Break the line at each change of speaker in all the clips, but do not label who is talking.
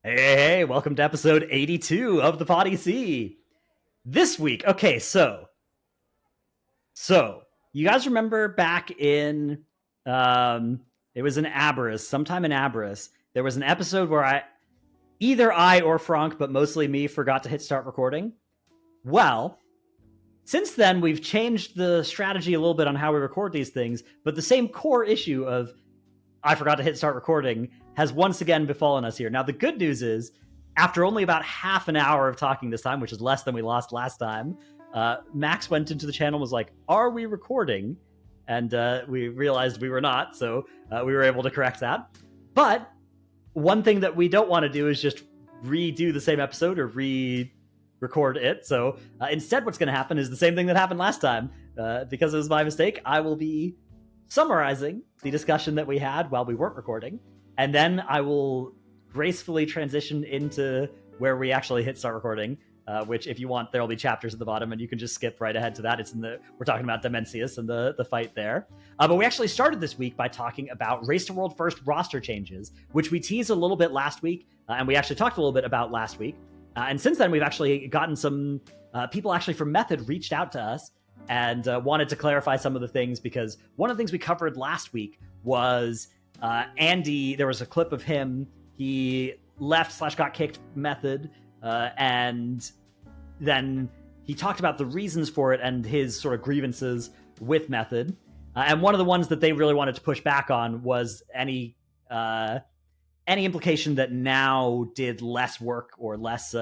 Hey, welcome to episode 82 of the PoddyC. This week, okay, so you guys remember back in it was in Aberys, sometime in Aberys, there was an episode where either I or Frank, but mostly me, forgot to hit start recording. Well, since then we've changed the strategy a little bit on how we record these things, but the same core issue of I forgot to hit start recording has once again befallen us here. Now, the good news is, after only about half an hour of talking this time, which is less than we lost last time, Max went into the channel and was like, are we recording? And we realized we were not, so we were able to correct that. But one thing that we don't want to do is just redo the same episode or re-record it. So instead, what's going to happen is the same thing that happened last time. Because it was my mistake, I will be summarizing the discussion that we had while we weren't recording, and then I will gracefully transition into where we actually hit start recording, which, if you want, there will be chapters at the bottom, and you can just skip right ahead to that. We're talking about Dimensius and the fight there. But we actually started this week by talking about Race to World First roster changes, which we teased a little bit last week, and we actually talked a little bit about last week. And since then, we've actually gotten some people actually from Method reached out to us and wanted to clarify some of the things, because one of the things we covered last week was Andy. There was a clip of him. He left/got kicked Method, and then he talked about the reasons for it and his sort of grievances with Method. And one of the ones that they really wanted to push back on was any implication that now did less work or less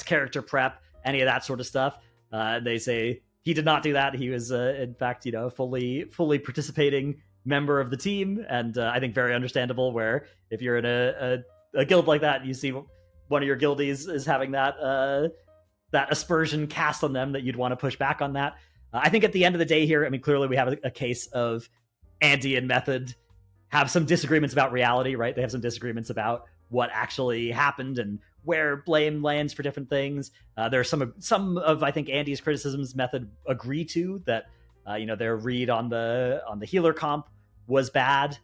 character prep, any of that sort of stuff. They say he did not do that. He was, in fact, fully participating member of the team, and I think very understandable. Where if you're in a guild like that, you see one of your guildies is having that aspersion cast on them, that you'd want to push back on that. I think at the end of the day here, I mean, clearly we have a case of Andy and Method have some disagreements about reality, right? They have some disagreements about what actually happened and where blame lands for different things. There's some of I think Andy's criticisms Method agree to, that their read on the healer comp was bad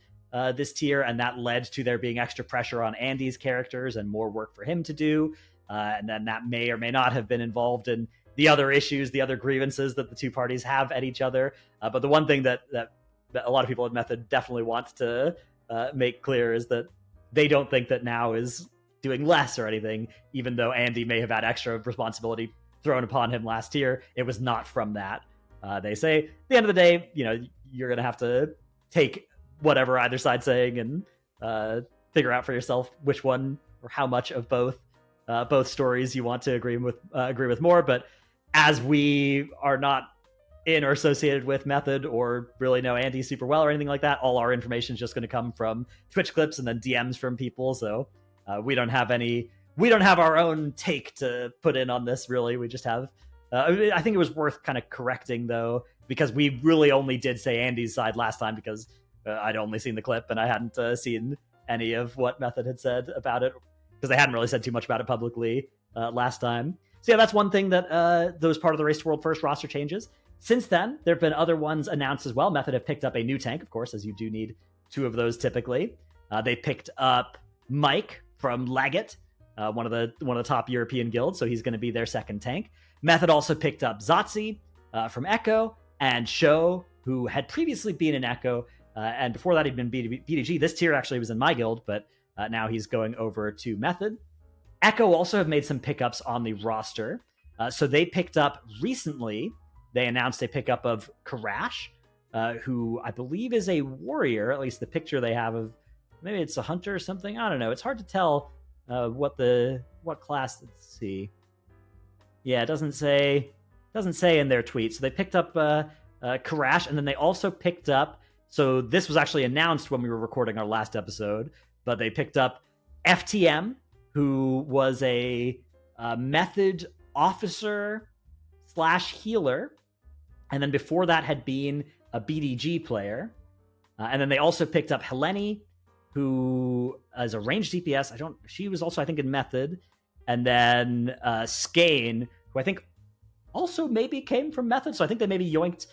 this tier, and that led to there being extra pressure on Andy's characters and more work for him to do. And then that may or may not have been involved in the other issues, the other grievances that the two parties have at each other. But the one thing that a lot of people at Method definitely want to make clear is that they don't think that now is doing less or anything, even though Andy may have had extra responsibility thrown upon him last year. It was not from that. They say, at the end of the day, you're going to have to take whatever either side's saying and figure out for yourself which one or how much of both stories you want to agree with more. But as we are not in or associated with Method or really know Andy super well or anything like that, all our information is just going to come from Twitch clips and then DMs from people. So we don't have our own take to put in on this, really. We just have I think it was worth kind of correcting, though, because we really only did say Andy's side last time, because I'd only seen the clip and I hadn't seen any of what Method had said about it, because they hadn't really said too much about it publicly last time. So yeah, that's one thing that was part of the Race to World First roster changes. Since then, there have been other ones announced as well. Method have picked up a new tank, of course, as you do need two of those typically. They picked up Mike from Leggett, one of the top European guilds, so he's going to be their second tank. Method also picked up Zotzi from Echo, and Sho, who had previously been in Echo, and before that he'd been BDG. This tier actually was in my guild, but now he's going over to Method. Echo also have made some pickups on the roster. So they picked up recently, they announced a pickup of Karash, who I believe is a warrior, at least the picture they have of, maybe it's a hunter or something. I don't know. It's hard to tell what class. Let's see. Yeah, it doesn't say in their tweet. So they picked up Karash, and then they also picked up, so this was actually announced when we were recording our last episode, but they picked up FTM, who was a Method officer / healer, and then before that had been a BDG player. And then they also picked up Heleni, who is a ranged DPS. She was also, I think, in Method. And then Skane, who I think also maybe came from Method. So I think they maybe yoinked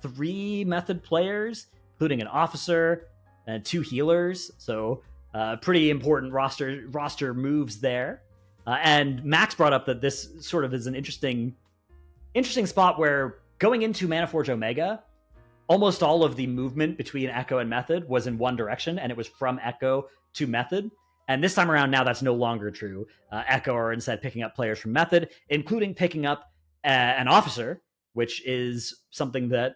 3 Method players, including an officer and 2 healers. So Pretty important roster moves there. And Max brought up that this sort of is an interesting spot where going into Manaforge Omega, almost all of the movement between Echo and Method was in one direction, and it was from Echo to Method. And this time around, now that's no longer true. Echo are instead picking up players from Method, including picking up an officer, which is something that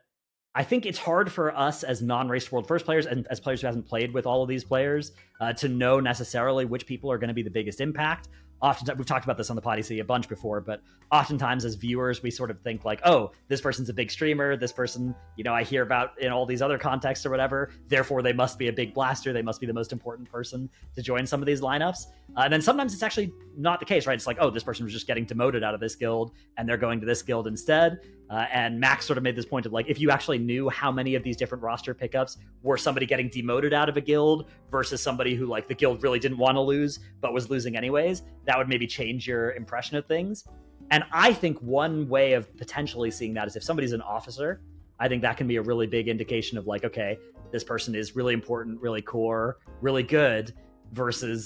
I think it's hard for us as non-Raced World First players and as players who hasn't played with all of these players to know necessarily which people are going to be the biggest impact. Oftentimes, we've talked about this on the PoddyC a bunch before, but oftentimes as viewers, we sort of think like, oh, this person's a big streamer, this person, I hear about in all these other contexts or whatever, therefore they must be a big blaster, they must be the most important person to join some of these lineups. And then sometimes it's actually not the case, right? It's like, oh, this person was just getting demoted out of this guild, and they're going to this guild instead. And Max sort of made this point of like, if you actually knew how many of these different roster pickups were somebody getting demoted out of a guild versus somebody who like the guild really didn't want to lose, but was losing anyways, that would maybe change your impression of things. And I think one way of potentially seeing that is if somebody's an officer, I think that can be a really big indication of like, okay, this person is really important, really core, really good, versus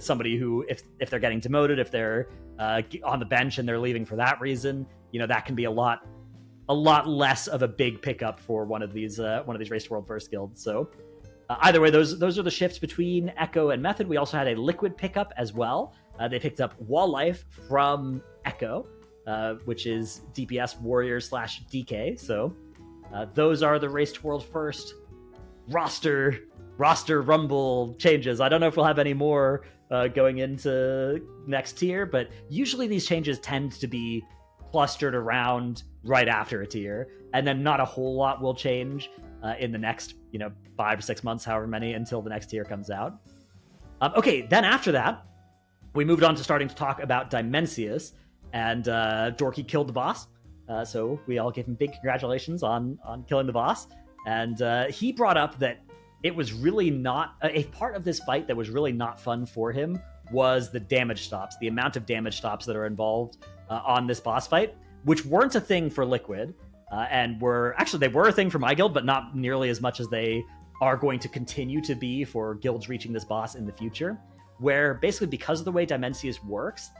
somebody who, if they're getting demoted, if they're on the bench and they're leaving for that reason, that can be a lot less of a big pickup for one of these Raced World First guilds. So either way, those are the shifts between Echo and Method. We also had a Liquid pickup as well. They picked up Wall Life from Echo, which is DPS warrior / DK. So those are the Raced World First roster rumble changes. I don't know if we'll have any more going into next tier, but usually these changes tend to be clustered around right after a tier, and then not a whole lot will change in the next 5 to 6 months, however many, until the next tier comes out. Okay, then after that, we moved on to starting to talk about Dimensius, and Dorki killed the boss. So we all gave him big congratulations on killing the boss. And he brought up that it was really not a part of this fight that was really not fun for him was the damage stops, the amount of damage stops that are involved on this boss fight, which weren't a thing for Liquid, and they were a thing for my guild, but not nearly as much as they are going to continue to be for guilds reaching this boss in the future, where basically because of the way Dimensius works,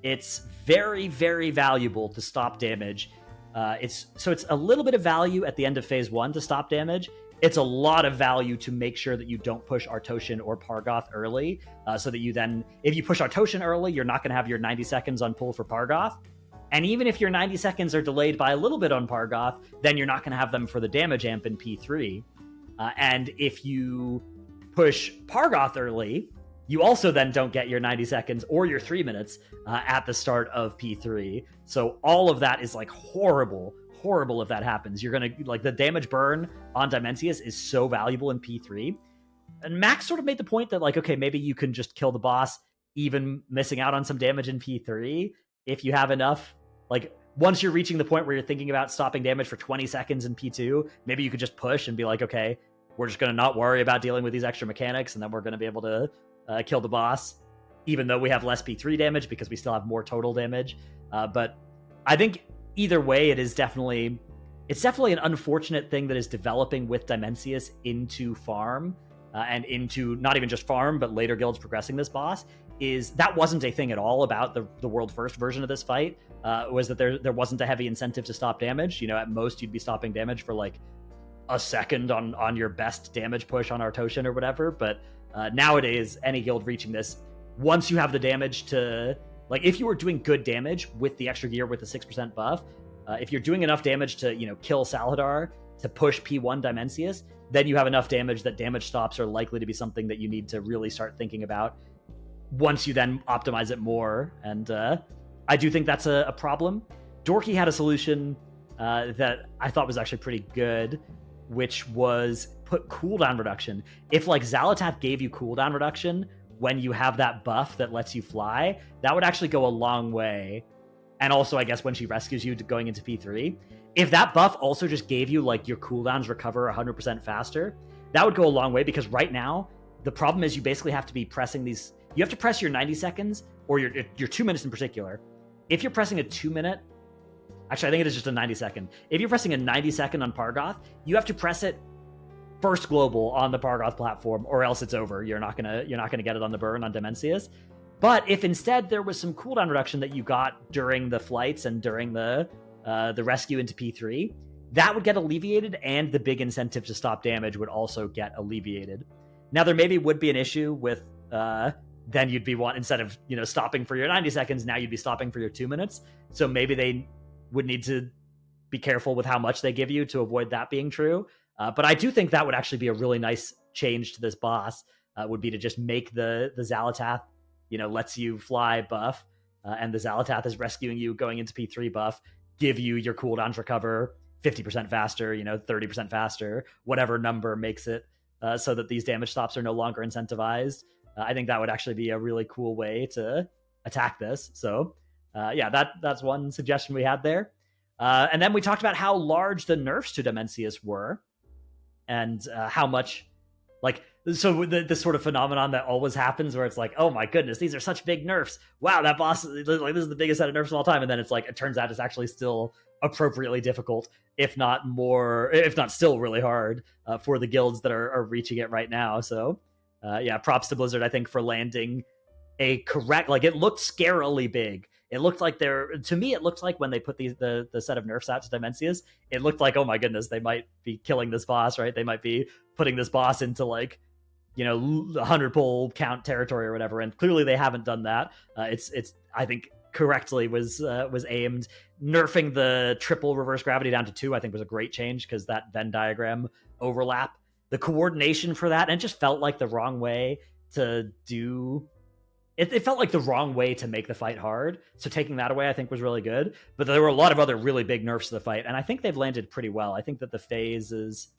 it's very, very valuable to stop damage. It's a little bit of value at the end of phase 1 to stop damage. It's a lot of value to make sure that you don't push Artosian or Pargoth early, so that you then, if you push Artosian early, you're not going to have your 90 seconds on pull for Pargoth. And even if your 90 seconds are delayed by a little bit on Pargoth, then you're not going to have them for the damage amp in P3. And if you push Pargoth early, you also then don't get your 90 seconds or your 3 minutes at the start of P3. So all of that is like horrible if that happens. You're going to, like, the damage burn on Dimensius is so valuable in P3. And Max sort of made the point that, like, okay, maybe you can just kill the boss even missing out on some damage in P3 if you have enough. Like, once you're reaching the point where you're thinking about stopping damage for 20 seconds in P2, maybe you could just push and be like, okay, we're just going to not worry about dealing with these extra mechanics, and then we're going to be able to kill the boss, even though we have less P3 damage because we still have more total damage. But I think either way, it's definitely an unfortunate thing that is developing with Dimensius into farm, and into not even just farm, but later guilds progressing this boss. Is that wasn't a thing at all about the world first version of this fight, was that there wasn't a heavy incentive to stop damage. At most you'd be stopping damage for like a second on your best damage push on Artosian or whatever. But nowadays, any guild reaching this, once you have the damage to, like, if you were doing good damage with the extra gear with the 6% buff, if you're doing enough damage to, kill Salhadar to push P1 Dimensius, then you have enough damage that damage stops are likely to be something that you need to really start thinking about once you then optimize it more. And I do think that's a problem. Dorki had a solution that I thought was actually pretty good, which was put cooldown reduction. If, like, Xalatath gave you cooldown reduction when you have that buff that lets you fly, that would actually go a long way. And also, I guess, when she rescues you going into P3, if that buff also just gave you, like, your cooldowns recover 100% faster, that would go a long way, because right now, the problem is you basically have to be pressing these, you have to press your 90 seconds, or your 2 minutes in particular. If you're pressing a 2 minute, actually, I think it is just a 90 second. If you're pressing a 90 second on Pargoth, you have to press it first global on the Pargoth platform, or else it's over. You're not gonna get it on the burn on Dimensius. But if instead there was some cooldown reduction that you got during the flights and during the rescue into P3, that would get alleviated, and the big incentive to stop damage would also get alleviated. Now, there maybe would be an issue with then you'd be instead of stopping for your 90 seconds, now you'd be stopping for your 2 minutes. So maybe they would need to be careful with how much they give you to avoid that being true. But I do think that would actually be a really nice change to this boss. Would be to just make the Xalatath, lets you fly buff, and the Xalatath is rescuing you going into P3 buff, give you your cooldowns recover 50% faster, 30% faster, whatever number makes it so that these damage stops are no longer incentivized. I think that would actually be a really cool way to attack this. So that's one suggestion we had there. And then we talked about how large the nerfs to Dimensius were, and how much, so this sort of phenomenon that always happens where it's like, oh my goodness, these are such big nerfs. Wow, that boss, this is the biggest set of nerfs of all time. And then it's it turns out it's actually still appropriately difficult, if not still really hard for the guilds that are reaching it right now. So props to Blizzard, I think, for landing a correct, it looked scarily big. It looked like to me, it looked like when they put the set of nerfs out to Dimensius, it looked like, oh my goodness, they might be killing this boss, right? They might be putting this boss into 100 pull count territory or whatever. And clearly they haven't done that. It's I think correctly was aimed. Nerfing the triple reverse gravity down to 2, I think, was a great change, because that Venn diagram overlap, the coordination for that, and it just felt like the wrong way to do. It felt like the wrong way to make the fight hard. So taking that away, I think, was really good. But there were a lot of other really big nerfs to the fight, and I think they've landed pretty well. I think that the phases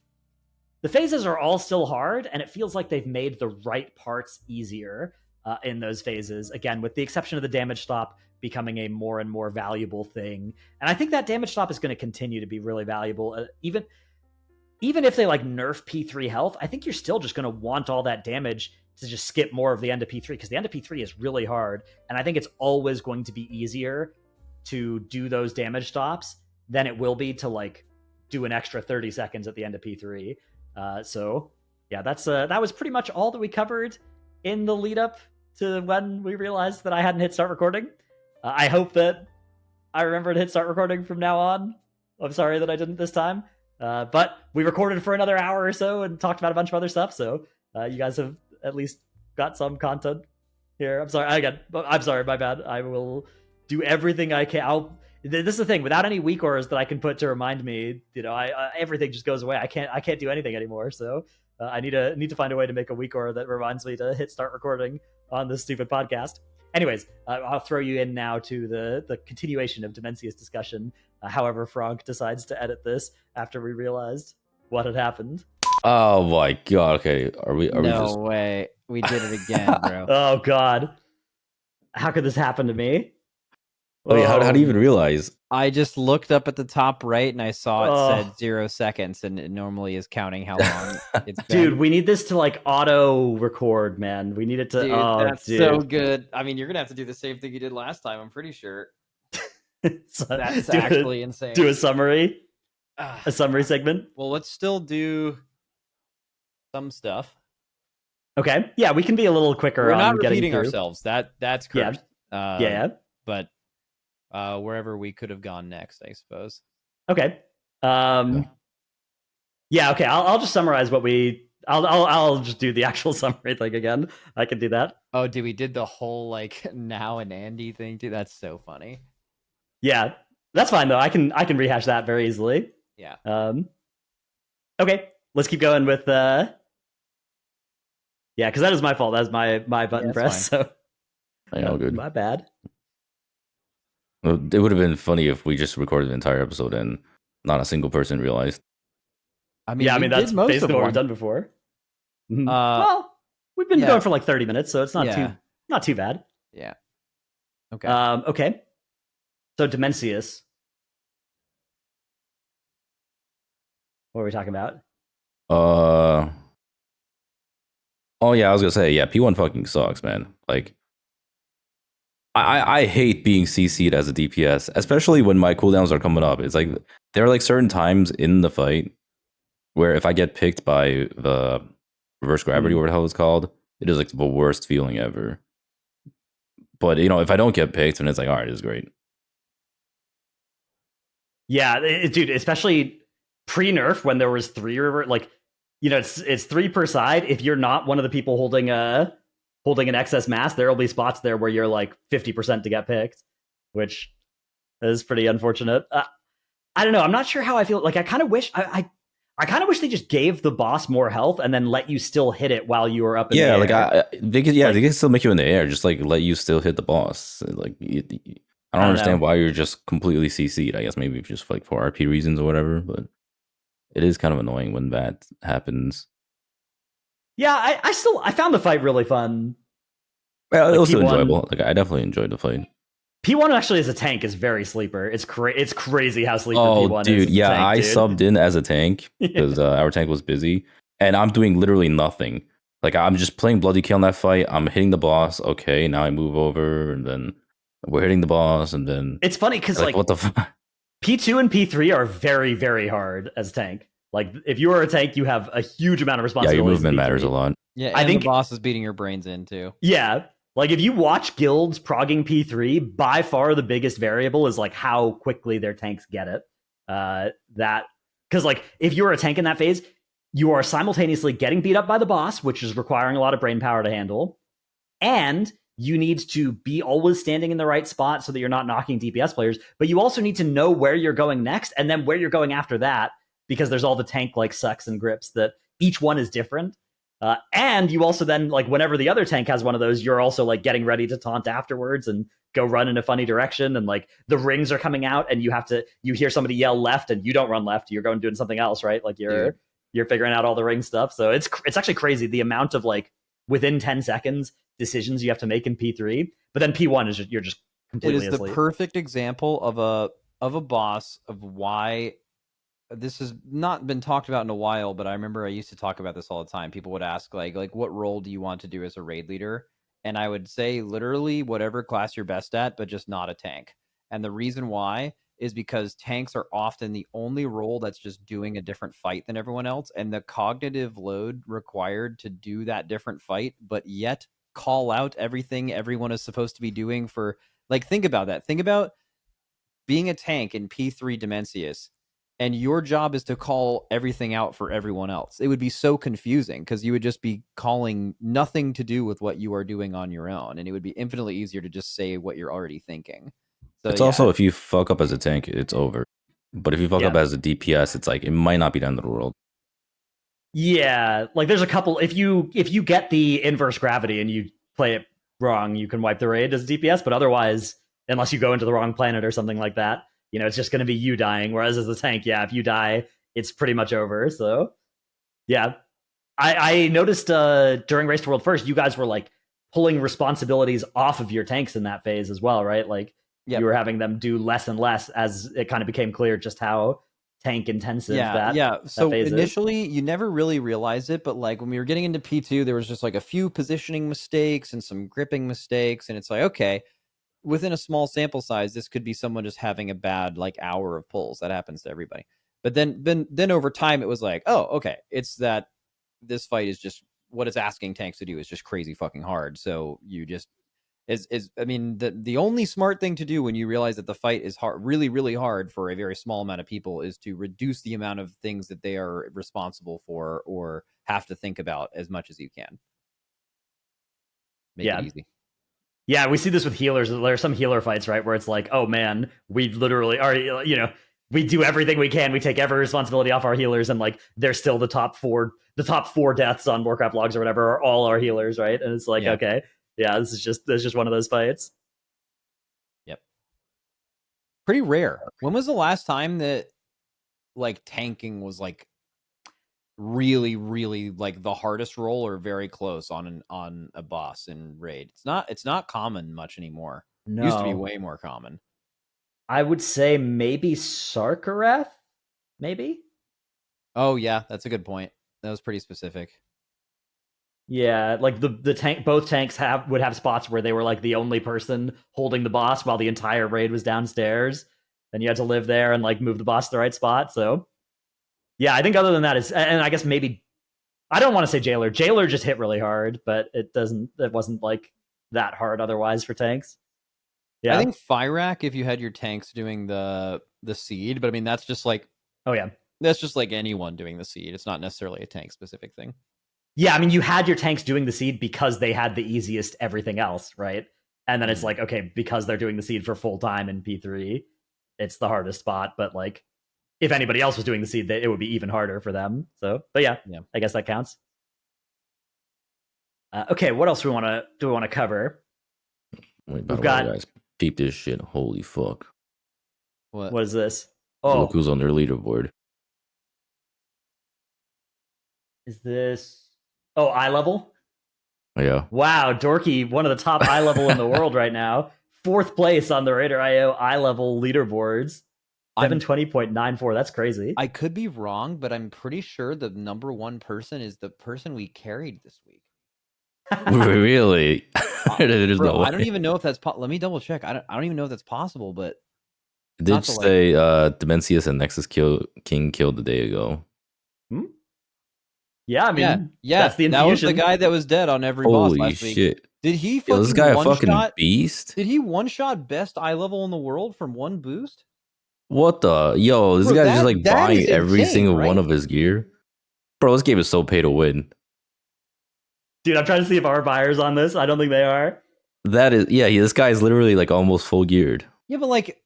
are all still hard, and it feels like they've made the right parts easier in those phases. Again, with the exception of the damage stop becoming a more and more valuable thing. And I think that damage stop is going to continue to be really valuable. Even if they nerf P3 health, I think you're still just going to want all that damage to just skip more of the end of P3, because the end of P3 is really hard. And I think it's always going to be easier to do those damage stops than it will be to do an extra 30 seconds at the end of P3. That was pretty much all that we covered in the lead up to when we realized that I hadn't hit start recording. I hope that I remember to hit start recording from now on. I'm sorry that I didn't this time. But we recorded for another hour or so and talked about a bunch of other stuff. So you guys have at least got some content here. I'm sorry, my bad. I will do everything I can. This is the thing, without any weak auras that I can put to remind me, everything just goes away. I can't do anything anymore. So I need to find a way to make a weak aura that reminds me to hit start recording on this stupid podcast. Anyways, I'll throw you in now to the continuation of Dimensius discussion, however Frank decides to edit this after we realized what had happened.
Oh my god, okay. Are we
no
just...
way. We did it again, bro.
Oh god. How could this happen to me?
Wait, how do you even realize?
I just looked up at the top right and I saw it said 0 seconds, and it normally is counting how long it's been.
Dude, we need this to auto record, man. We need it to.
Dude, so good. I mean, you're gonna have to do the same thing you did last time. I'm pretty sure. That's actually insane.
Do a summary. A summary segment.
Well, let's still do some stuff.
Okay. Yeah, we can be a little quicker.
We're not
getting
repeating
through.
ourselves. That's cursed.
Yeah.
But wherever we could have gone next, I suppose.
Okay. Yeah. Okay. I'll just summarize what we. I'll just do the actual summary thing again. I can do that.
Oh, we did the whole now and Andy thing too. That's so funny.
Yeah, that's fine though. I can rehash that very easily.
Yeah.
Okay. Let's keep going with. Yeah, because that was my fault. That was my button press.
Fine.
So.
I know, good.
My bad.
Well, it would have been funny if we just recorded the entire episode and not a single person realized.
I mean,
that's basically what we've done before. Well, we've been going for 30 minutes, so it's not too bad.
Yeah. Okay.
Okay. So Dimensius. What are we talking about?
Oh yeah, I was gonna say, yeah, P1 fucking sucks, man. I hate being CC'd as a DPS, especially when my cooldowns are coming up. It's there are certain times in the fight where if I get picked by the reverse gravity, or whatever the hell it's called, it is like the worst feeling ever. But if I don't get picked, then it's like, all right, it's great.
Yeah, dude, especially pre-nerf when there was 3 river, like, it's 3 per side. If you're not one of the people holding an excess mass, there will be spots there where you're like 50% to get picked, which is pretty unfortunate. I don't know. I'm not sure how I feel. Like, I kind of wish I kind of wish they just gave the boss more health and then let you still hit it while you were up in the air.
They can still make you in the air, just like let you still hit the boss. Like, I don't understand why you're just completely CC'd. I guess maybe just like for RP reasons or whatever, but it is kind of annoying when that happens.
Yeah, I found the fight really fun.
Well, it was also enjoyable. Like, I definitely enjoyed the fight.
P1 actually as a tank is very sleeper. It's crazy how sleeper P1
dude,
is.
Yeah,
tank,
I
dude.
subbed in as a tank because our tank was busy, and I'm doing literally nothing. Like, I'm just playing bloody kill in that fight. I'm hitting the boss. Okay, now I move over, and then we're hitting the boss, and then
it's funny because like
what the fuck?
P2 and P3 are very, very hard as tank. Like, if you are a tank, you have a huge amount of responsibility.
Yeah, your movement matters a lot.
Yeah, and I think the boss is beating your brains in too.
Yeah. Like, if you watch guilds progging P3, by far the biggest variable is like how quickly their tanks get it. Because like if you're a tank in that phase, you are simultaneously getting beat up by the boss, which is requiring a lot of brain power to handle, and you need to be always standing in the right spot so that you're not knocking DPS players. But you also need to know where you're going next and then where you're going after that, because there's all the tank like sucks and grips that each one is different. And you also then, like, whenever the other tank has one of those, you're also like getting ready to taunt afterwards and go run in a funny direction, and like the rings are coming out and you hear somebody yell left and you don't run left, you're going doing something else, right? Like you're figuring out all the ring stuff. So it's actually crazy the amount of like within 10 seconds decisions you have to make in P3. But then P1 is you're just completely asleep.
It is the perfect example of a boss of why this has not been talked about in a while, but I remember I used to talk about this all the time. People would ask like what role do you want to do as a raid leader? And I would say literally whatever class you're best at, but just not a tank. And the reason why is because tanks are often the only role that's just doing a different fight than everyone else, and the cognitive load required to do that different fight, but yet call out everything everyone is supposed to be doing for, like, think about that. Think about being a tank in P3 Dimensius, and your job is to call everything out for everyone else. It would be so confusing because you would just be calling nothing to do with what you are doing on your own, and it would be infinitely easier to just say what you're already thinking. So
it's also, if you fuck up as a tank, it's over. But if you fuck up as a DPS, it's like it might not be the end of the world.
Yeah, like there's a couple. If you get the inverse gravity and you play it wrong, you can wipe the raid as a DPS. But otherwise, unless you go into the wrong planet or something like that, it's just going to be you dying. Whereas as a tank, if you die, it's pretty much over. So, yeah, I noticed during Race to World First, you guys were like pulling responsibilities off of your tanks in that phase as well, right? Like you were having them do less and less as it kind of became clear just how tank intensive
so initially you never really realized it, but like when we were getting into P2, there was just like a few positioning mistakes and some gripping mistakes, and it's like, okay, within a small sample size, this could be someone just having a bad like hour of pulls. That happens to everybody. But then over time, it was like, oh, okay, it's that this fight is just what it's asking tanks to do is just crazy fucking hard. So you just I mean, the only smart thing to do when you realize that the fight is hard, really, really hard for a very small amount of people, is to reduce the amount of things that they are responsible for or have to think about as much as you can. Make it easy.
Yeah, we see this with healers. There are some healer fights, right, where it's like, oh man, we literally are, we do everything we can. We take every responsibility off our healers, and like they're still the top four deaths on Warcraft logs or whatever are all our healers, right? And it's like, okay, this is just one of those fights.
Yep. Pretty rare. When was the last time that like tanking was like really, really like the hardest role or very close on a boss in raid? It's not common much anymore.
No.
It used to be way more common.
I would say maybe Sarkareth, maybe.
Oh yeah, that's a good point. That was pretty specific.
Yeah, like the tank, both tanks would have spots where they were like the only person holding the boss while the entire raid was downstairs. Then you had to live there and like move the boss to the right spot. So Yeah, I think other than that is, and I guess maybe I don't want to say Jailer. Jailer just hit really hard, but it wasn't like that hard otherwise for tanks. Yeah,
I think Fyrak if you had your tanks doing the seed, but I mean that's just like that's just like anyone doing the seed. It's not necessarily a tank specific thing.
Yeah, I mean you had your tanks doing the seed because they had the easiest everything else, right? And then it's like, okay, because they're doing the seed for full time in P3, it's the hardest spot. But like, if anybody else was doing the seed, it would be even harder for them. So, but yeah. I guess that counts. Okay, what else do we want to cover?
Wait, by the way, guys, peep this shit. Holy fuck!
What is this?
Oh, look who's on their leaderboard.
Is this? Oh, eye level.
Yeah.
Wow, Dorki, one of the top eye level in the world right now. 4th place on the Raider.io eye level leaderboards. 720.94. That's crazy.
I could be wrong, but I'm pretty sure the number 1 person is the person we carried this week.
Really?
Bro, I don't even know if that's let me double check. I don't even know if that's possible, but
it did say Dimensius and Nexus King killed the day ago.
Yeah, I mean,
that's the infusion. That was the guy that was dead on every boss last week.
Shit.
Did he fucking
this guy a fucking beast?
Did he one-shot best eye level in the world from 1 boost?
What the? Yo, this guy's just like buying every single one of his gear. Bro, this game is so pay to win.
Dude, I'm trying to see if our buyers on this. I don't think they are.
That is, this guy is literally like almost full geared.
Yeah, but like,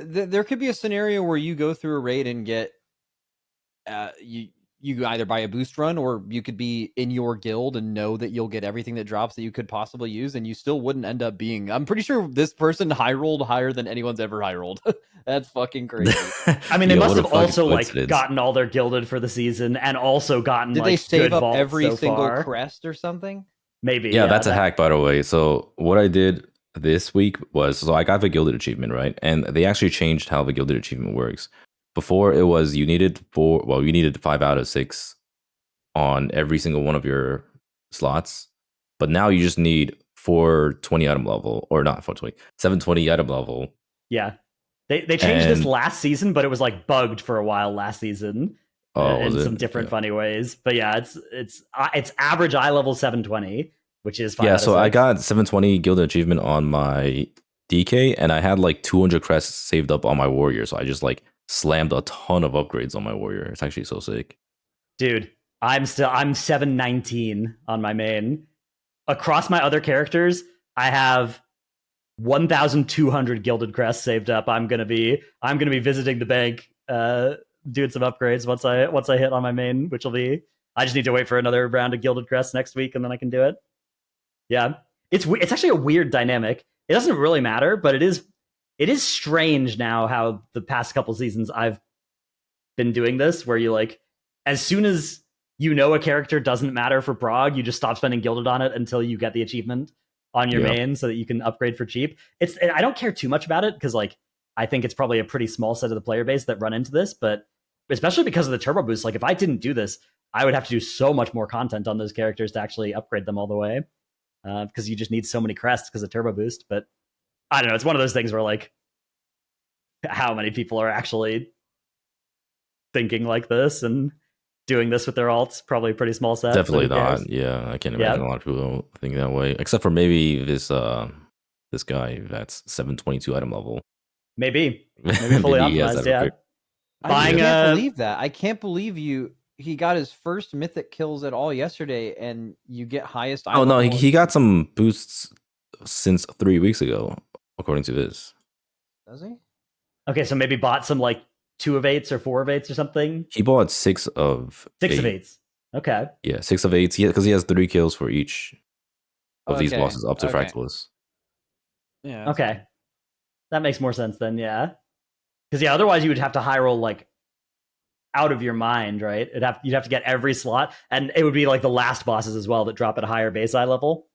there could be a scenario where you go through a raid and get, you either buy a boost run, or you could be in your guild and know that you'll get everything that drops that you could possibly use, and you still wouldn't end up being. I'm pretty sure this person high rolled higher than anyone's ever high rolled. That's fucking crazy.
I mean, they must have also like gotten all their gilded for the season, and also gotten. Did
they save up every
so
single
far.
crest or something?
Maybe.
Yeah, that's a hack, by the way. So what I did this week was, I got the gilded achievement, right? And they actually changed how the gilded achievement works. Before it was you needed 5 out of 6 on every single one of your slots, but now you just need 420 item level, or not 420, 720 item level.
Yeah, they changed this last season, but it was like bugged for a while last season in some different funny ways. But yeah, it's average eye level 720, which is 5 out of 6.
So I got 720 gilded achievement on my DK, and I had like 200 crests saved up on my warrior, so I just like slammed a ton of upgrades on my warrior. It's actually so sick.
Dude, I'm 719 on my main. Across my other characters, I have 1,200 gilded crests saved up. I'm gonna be visiting the bank, doing some upgrades once I hit on my main, which will be. I just need to wait for another round of gilded crests next week, and then I can do it. Yeah, it's actually a weird dynamic. It doesn't really matter, but it is strange now how the past couple seasons I've been doing this, where you like, as soon as you know a character doesn't matter for prog, you just stop spending gilded on it until you get the achievement on your main so that you can upgrade for cheap. I don't care too much about it because like I think it's probably a pretty small set of the player base that run into this, but especially because of the turbo boost, like if I didn't do this, I would have to do so much more content on those characters to actually upgrade them all the way, because you just need so many crests because of turbo boost. But I don't know, it's one of those things where like how many people are actually thinking like this and doing this with their alts? Probably a pretty small set.
Definitely not. Yeah, I can't imagine a lot of people think that way, except for maybe this guy that's 722 item level.
Maybe fully optimized. Yeah.
I can't believe that. I can't believe he got his first mythic kills at all yesterday, and you get highest.
Oh no, he got some boosts since 3 weeks ago, according to this.
Does he?
Okay, so maybe bought some like 2 of 8s or 4 of 8s or something.
He bought 6 of
6 of 8s. Okay.
Yeah, 6 of 8s. Because he has 3 kills for each of these bosses up to Fractalus.
Yeah.
Okay. Cool. That makes more sense then, yeah. Because otherwise you would have to high roll like out of your mind, right? You'd have to get every slot, and it would be like the last bosses as well that drop at a higher base eye level.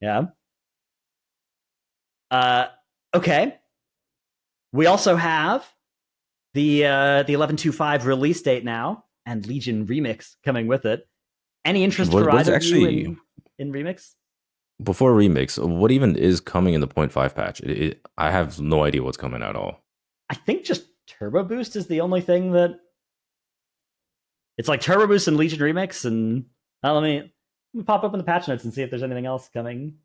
Yeah. Okay. We also have the 11.25 release date now, and Legion Remix coming with it. Any interest for either of you in Remix?
Before Remix, what even is coming in the 0.5 patch? I have no idea what's coming at all.
I think just Turbo Boost is the only thing that It's like Turbo Boost and Legion Remix, and let me pop up in the patch notes and see if there's anything else coming.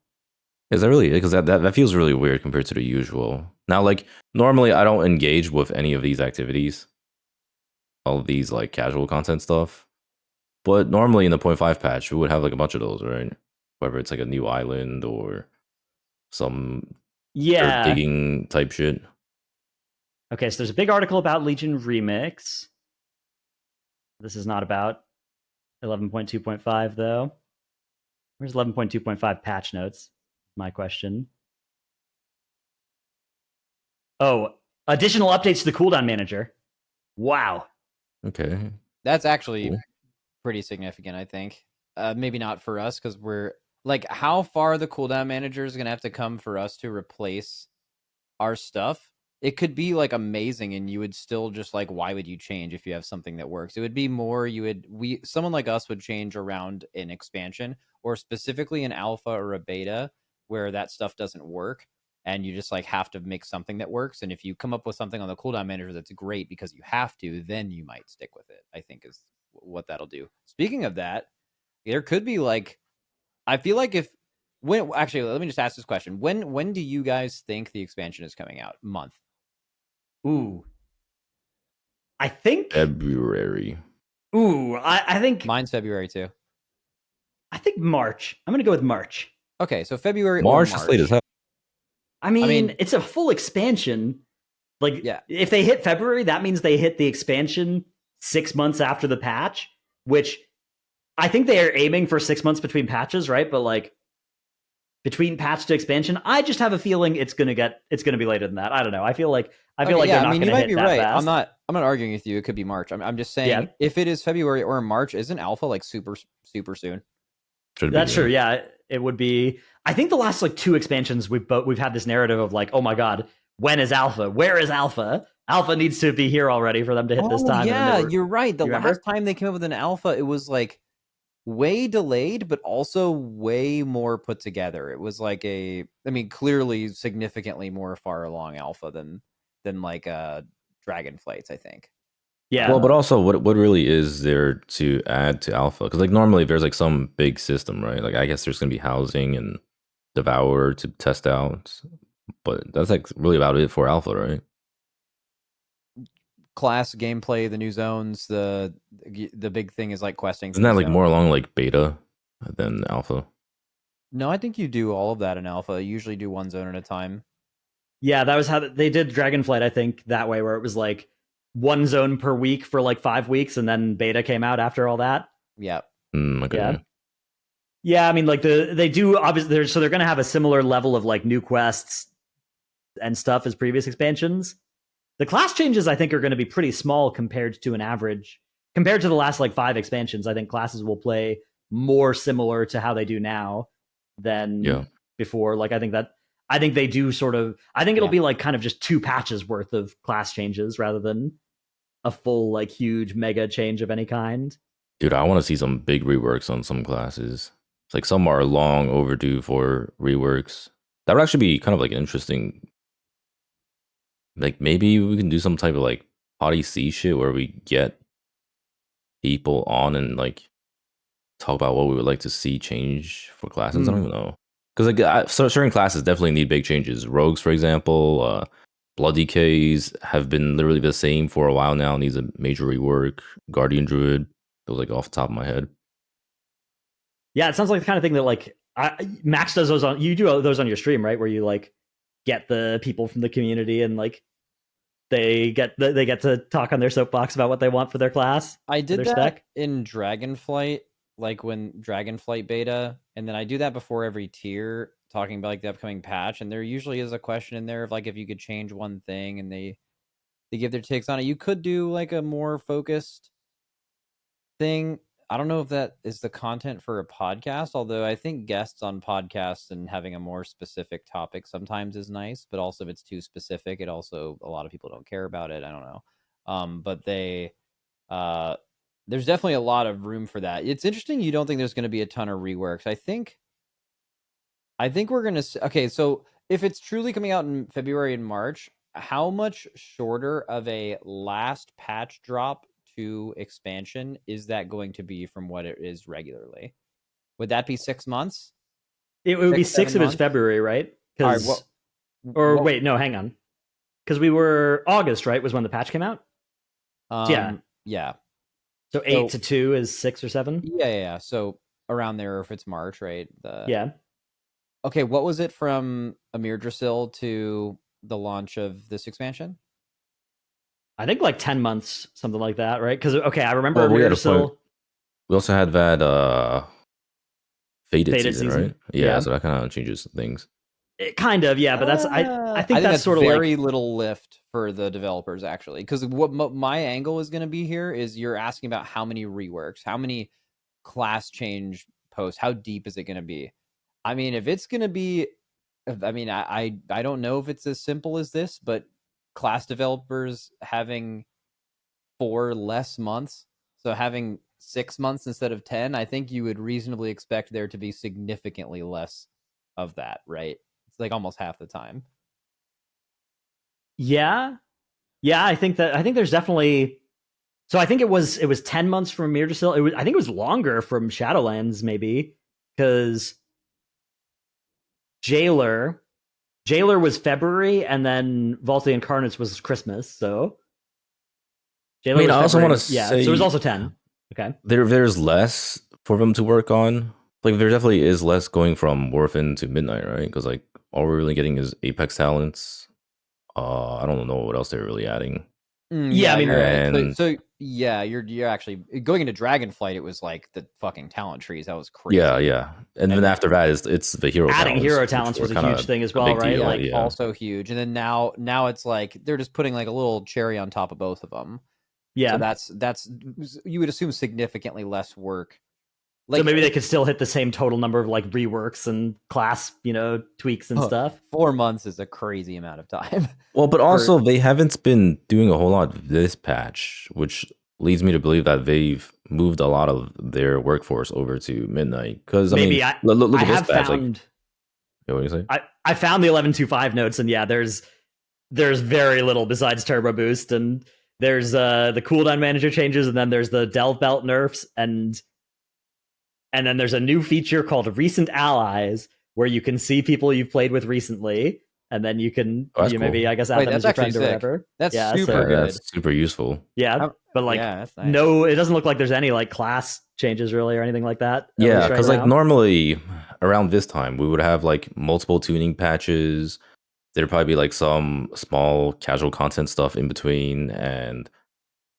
Is that really? Because that feels really weird compared to the usual. Now, like normally, I don't engage with any of these activities, all of these like casual content stuff. But normally in the 0.5 patch, we would have like a bunch of those, right? Whether it's like a new island or some dirt digging type shit.
Okay, so there's a big article about Legion Remix. This is not about 11.2.5 though. Where's 11.2.5 patch notes? My question. Oh, additional updates to the cooldown manager. Wow.
Okay.
That's actually pretty significant, I think. Maybe not for us, because we're like, how far the cooldown manager is going to have to come for us to replace our stuff. It could be like amazing, and you would still just like, why would you change if you have something that works? It would be more, someone like us would change around an expansion, or specifically an alpha or a beta where that stuff doesn't work, and you just like have to make something that works. And if you come up with something on the cooldown manager that's great because you have to, then you might stick with it, I think is what that'll do. Speaking of that, there could be like, I feel like actually, let me just ask this question. When do you guys think the expansion is coming out? Month?
Ooh. I think
February.
Ooh, I think
mine's February too.
I think March. I'm gonna go with March.
Okay, so February
March
or March.
Is late as hell.
I mean, it's a full expansion. Like, if they hit February, that means they hit the expansion 6 months after the patch, which I think they are aiming for 6 months between patches, right? But like between patch to expansion, I just have a feeling it's gonna be later than that. I don't know. I feel like they're not gonna hit that fast.
You might be right. I'm not arguing with you. It could be March. I'm just saying, if it is February or March, isn't alpha like super soon?
That's true. Yeah, it would be. I think the last like 2 expansions we've had this narrative of like, oh my god, when is alpha? Where is alpha? Alpha needs to be here already for them to hit this time.
Yeah, you're right. The last time they came up with an alpha, it was like way delayed, but also way more put together. It was like clearly significantly more far along alpha than like Dragonflights, I think.
Yeah.
Well, but also, what really is there to add to alpha? Because like normally there's like some big system, right? Like I guess there's gonna be housing and Devour to test out, but that's like really about it for alpha, right?
Class gameplay, the new zones, the big thing is like questing.
Isn't that like more along like beta than alpha?
No, I think you do all of that in alpha. You usually do one zone at a time.
Yeah, that was how they did Dragonflight, I think, that way, where it was like one zone per week for like 5 weeks, and then beta came out after all that.
Yeah.
Okay.
Yeah, I mean, like they do obviously, so they're going to have a similar level of like new quests and stuff as previous expansions. The class changes, I think, are going to be pretty small compared to the last like 5 expansions. I think classes will play more similar to how they do now than before. Like, I think they do I think it'll be like kind of just 2 patches worth of class changes rather than a full like huge mega change of any kind.
Dude, I want to see some big reworks on some classes. It's like some are long overdue for reworks. That would actually be kind of like interesting. Like maybe we can do some type of like PoddyC shit where we get people on and like talk about what we would like to see change for classes. I don't even know. Because like certain classes definitely need big changes. Rogues, for example, Blood DKs have been literally the same for a while now. Needs a major rework. Guardian Druid, goes like off the top of my head.
Yeah, it sounds like the kind of thing that like Max does those on. You do those on your stream, right? Where you like get the people from the community and like they get to talk on their soapbox about what they want for their class.
I did that
spec.
In Dragonflight, like when Dragonflight beta, and then I do that before every tier, talking about like the upcoming patch. And there usually is a question in there of like if you could change one thing, and they give their takes on it. You could do like a more focused thing. I don't know if that is the content for a podcast, although I think guests on podcasts and having a more specific topic sometimes is nice, but also if it's too specific, a lot of people don't care about it. I don't know. But there's definitely a lot of room for that. It's interesting. You don't think there's going to be a ton of reworks. I think we're going to, okay. So if it's truly coming out in February and March, how much shorter of a last patch drop 2 expansion is that going to be from what it is regularly? Would that be 6 months?
It would be
6,
6
7
if it's
months?
February, right?
All right,
Because wait, no, hang on. Because we were August, right? Was when the patch came out. Yeah.
Yeah.
So 8 to 2 is 6 or 7.
Yeah. So around there, if it's March, right?
Yeah.
Okay, what was it from Amir Drasil to the launch of this expansion?
I think like 10 months, something like that, right? Because I remember
Well, we
Amir Drasil.
We also had that faded season,
season.
right? Yeah, so that kind of changes things.
It kind of, yeah, but that's I think that's sort of
very
like
little lift for the developers actually, because what my angle is going to be here is you're asking about how many reworks, how many class change posts, how deep is it going to be? I mean, if it's going to be, I mean, I don't know if it's as simple as this, but class developers having 4 less months, so having 6 months instead of 10, I think you would reasonably expect there to be significantly less of that, right? It's like almost half the time.
Yeah. I think there's definitely. So I think it was 10 months from Mir to Sil. I think it was longer from Shadowlands, maybe, because Jailer was February, and then Vault of the Incarnates was Christmas. So
Jailer, I mean, I also want to say,
so it was also 10. Okay,
there's less for them to work on. Like, there definitely is less going from Orphan to Midnight, right? Because like all we're really getting is Apex talents. I don't know what else they're really adding.
Yeah, I mean,
right. So yeah, you're actually going into Dragonflight. It was like the fucking talent trees. That was crazy.
Yeah. And then after that it's the hero.
Adding
talents,
hero talents was a huge thing as well, right?
Deal,
like also huge. And then now it's like they're just putting like a little cherry on top of both of them.
Yeah.
So that's you would assume significantly less work. Like,
so maybe they could still hit the same total number of like reworks and class, tweaks and stuff.
4 months is a crazy amount of time.
Well, but also they haven't been doing a whole lot this patch, which leads me to believe that they've moved a lot of their workforce over to Midnight. Because look at this patch.
Found,
what do you say?
I found the 11.2.5 notes, and yeah, there's very little besides turbo boost, and there's the cooldown manager changes, and then there's the delve belt nerfs, and then there's a new feature called Recent Allies, where you can see people you've played with recently, and then you can maybe, I guess, add them as your friend or whatever.
That's super good.
That's super useful.
Yeah, but like,
that's nice.
No, it doesn't look like there's any like class changes really or anything like that.
Yeah, because like normally around this time we would have like multiple tuning patches. There'd probably be like some small casual content stuff in between, and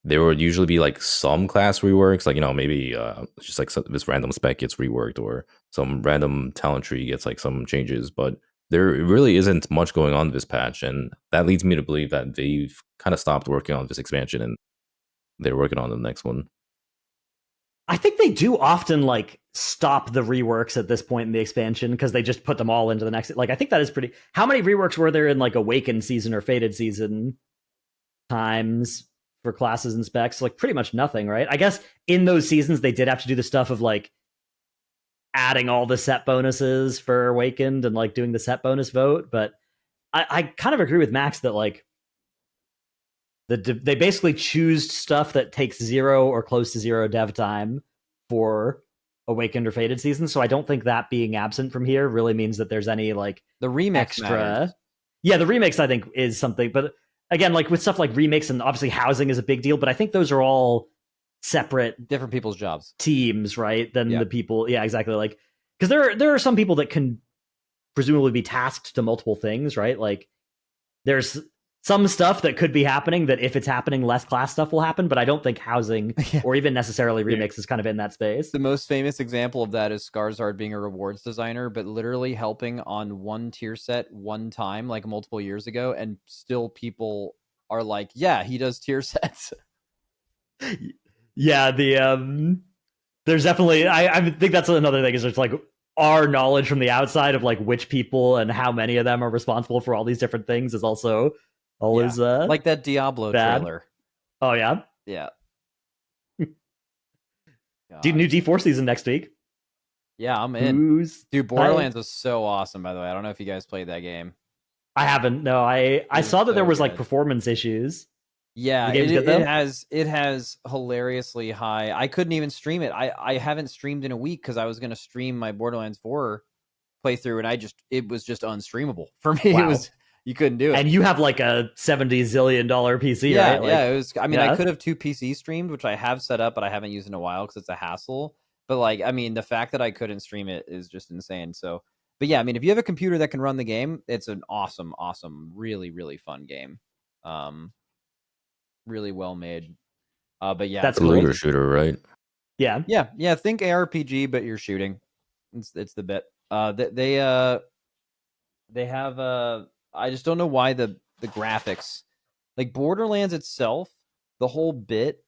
there would usually be like some class reworks, like maybe just like this random spec gets reworked or some random talent tree gets like some changes, but there really isn't much going on this patch, and that leads me to believe that they've kind of stopped working on this expansion and they're working on the next one.
I think they do often like stop the reworks at this point in the expansion because they just put them all into the next. Like, I think that is pretty. How many reworks were there in like Awakened season or Faded season times for classes and specs? Like pretty much nothing, right? I guess in those seasons they did have to do the stuff of like adding all the set bonuses for Awakened and like doing the set bonus vote, but I kind of agree with Max that like they basically choose stuff that takes 0 or close to 0 dev time for Awakened or Faded season. So I don't think that being absent from here really means that there's any like
the remix
extra.
Matters.
Yeah, the remix I think is something, but again, like with stuff like remix and obviously housing is a big deal, but I think those are all separate,
different people's jobs,
teams, right? Than the people. Yeah, exactly. Like because there are some people that can presumably be tasked to multiple things, right? Like there's some stuff that could be happening that if it's happening, less class stuff will happen, but I don't think housing or even necessarily remix is kind of in that space.
The most famous example of that is Skarzard being a rewards designer, but literally helping on one tier set one time, like multiple years ago, and still people are like, yeah, he does tier sets.
Yeah, there's definitely, I think that's another thing, is there's like our knowledge from the outside of like which people and how many of them are responsible for all these different things is also always
like that Diablo
bad.
trailer.
Oh yeah. Dude, new D4 season next week.
Yeah, I'm in. Dude, Borderlands was so awesome, by the way. I don't know if you guys played that game.
I haven't. No, I saw that there was like performance issues.
Yeah,
The game's good, though?
it has hilariously high. I couldn't even stream it. I haven't streamed in a week because I was gonna stream my Borderlands 4 playthrough, and it was just unstreamable for me.
Wow.
It was, you couldn't do it.
And you have like a $70 zillion PC,
yeah,
right? Like,
yeah. It was. I mean,
yeah.
I could have 2 PC streamed, which I have set up, but I haven't used in a while because it's a hassle. But like, I mean, the fact that I couldn't stream it is just insane. So, but yeah, I mean, if you have a computer that can run the game, it's an awesome, really, really fun game. Really well made. But yeah,
That's
It's a
cool.
looter shooter, right?
Yeah.
yeah. Think ARPG, but you're shooting. It's the bit. They have I just don't know why the graphics, like Borderlands itself, the whole bit,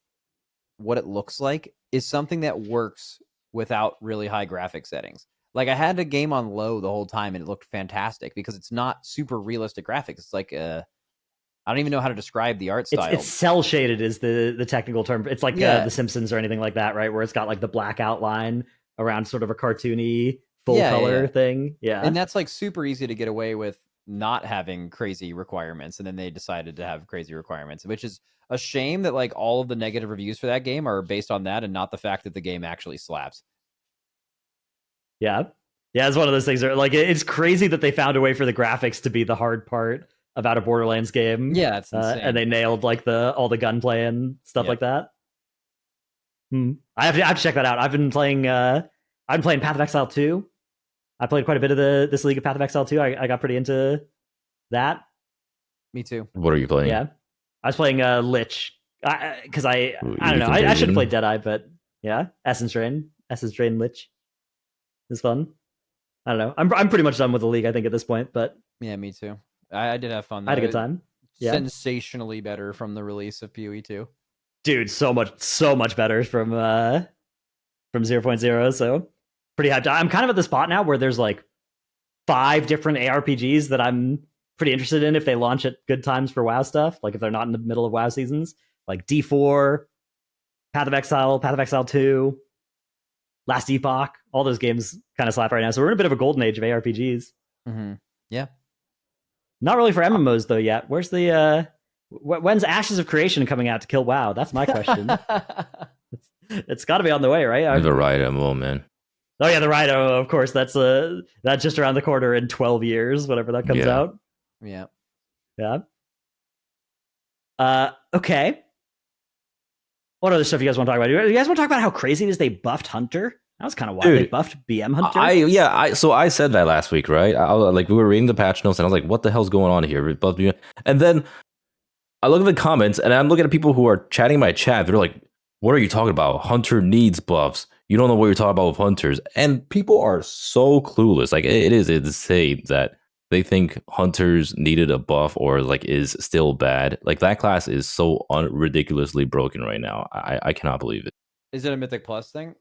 what it looks like is something that works without really high graphic settings. Like I had the game on low the whole time and it looked fantastic because it's not super realistic graphics. It's like I don't even know how to describe the art style.
It's cell shaded is the technical term. It's like The Simpsons or anything like that, right? Where it's got like the black outline around sort of a cartoony full color thing. Yeah.
And that's like super easy to get away with not having crazy requirements. And then they decided to have crazy requirements, which is a shame that like all of the negative reviews for that game are based on that and not the fact that the game actually slaps.
Yeah. Yeah, it's one of those things where like it's crazy that they found a way for the graphics to be the hard part about a Borderlands game.
Yeah, it's insane.
And they nailed like all the gunplay and stuff like that. I have to check that out. I've been playing Path of Exile 2. I played quite a bit of this League of Path of Exile 2. I got pretty into that.
Me too.
What are you playing?
Yeah. I was playing Lich. Because I don't know. I should have played Deadeye, but yeah. Essence Drain Lich is fun. I don't know. I'm pretty much done with the League, I think, at this point, but
yeah, me too. I did have fun.
I had a good time. Yeah.
Sensationally better from the release of PoE 2.
Dude, so much better from 0.0. So pretty hyped. I'm kind of at the spot now where there's like 5 different ARPGs that I'm pretty interested in if they launch at good times for WoW stuff. Like if they're not in the middle of WoW seasons, like D4, Path of Exile 2, Last Epoch. All those games kind of slap right now. So we're in a bit of a golden age of ARPGs.
Mm-hmm. Yeah.
Not really for MMOs though yet. Where's the when's Ashes of Creation coming out to kill WoW? That's my question. It's got to be on the way, right?
The Riot MMO, man.
Oh yeah, the Riot MMO, of course. That's just around the corner in 12 years, whenever that comes out.
Yeah.
Yeah. Okay. What other stuff you guys want to talk about? You guys want to talk about how crazy it is they buffed Hunter? That was kind of wild. They buffed BM Hunter.
So I said that last week, right? We were reading the patch notes, and I was like, "What the hell's going on here?" Buffed BM. And then I look at the comments, and I'm looking at people who are chatting in my chat. They're like, "What are you talking about? Hunter needs buffs. You don't know what you're talking about with Hunters." And people are so clueless. Like it is insane that they think Hunters needed a buff or like is still bad. Like that class is so ridiculously broken right now. I cannot believe it.
Is it a Mythic Plus thing?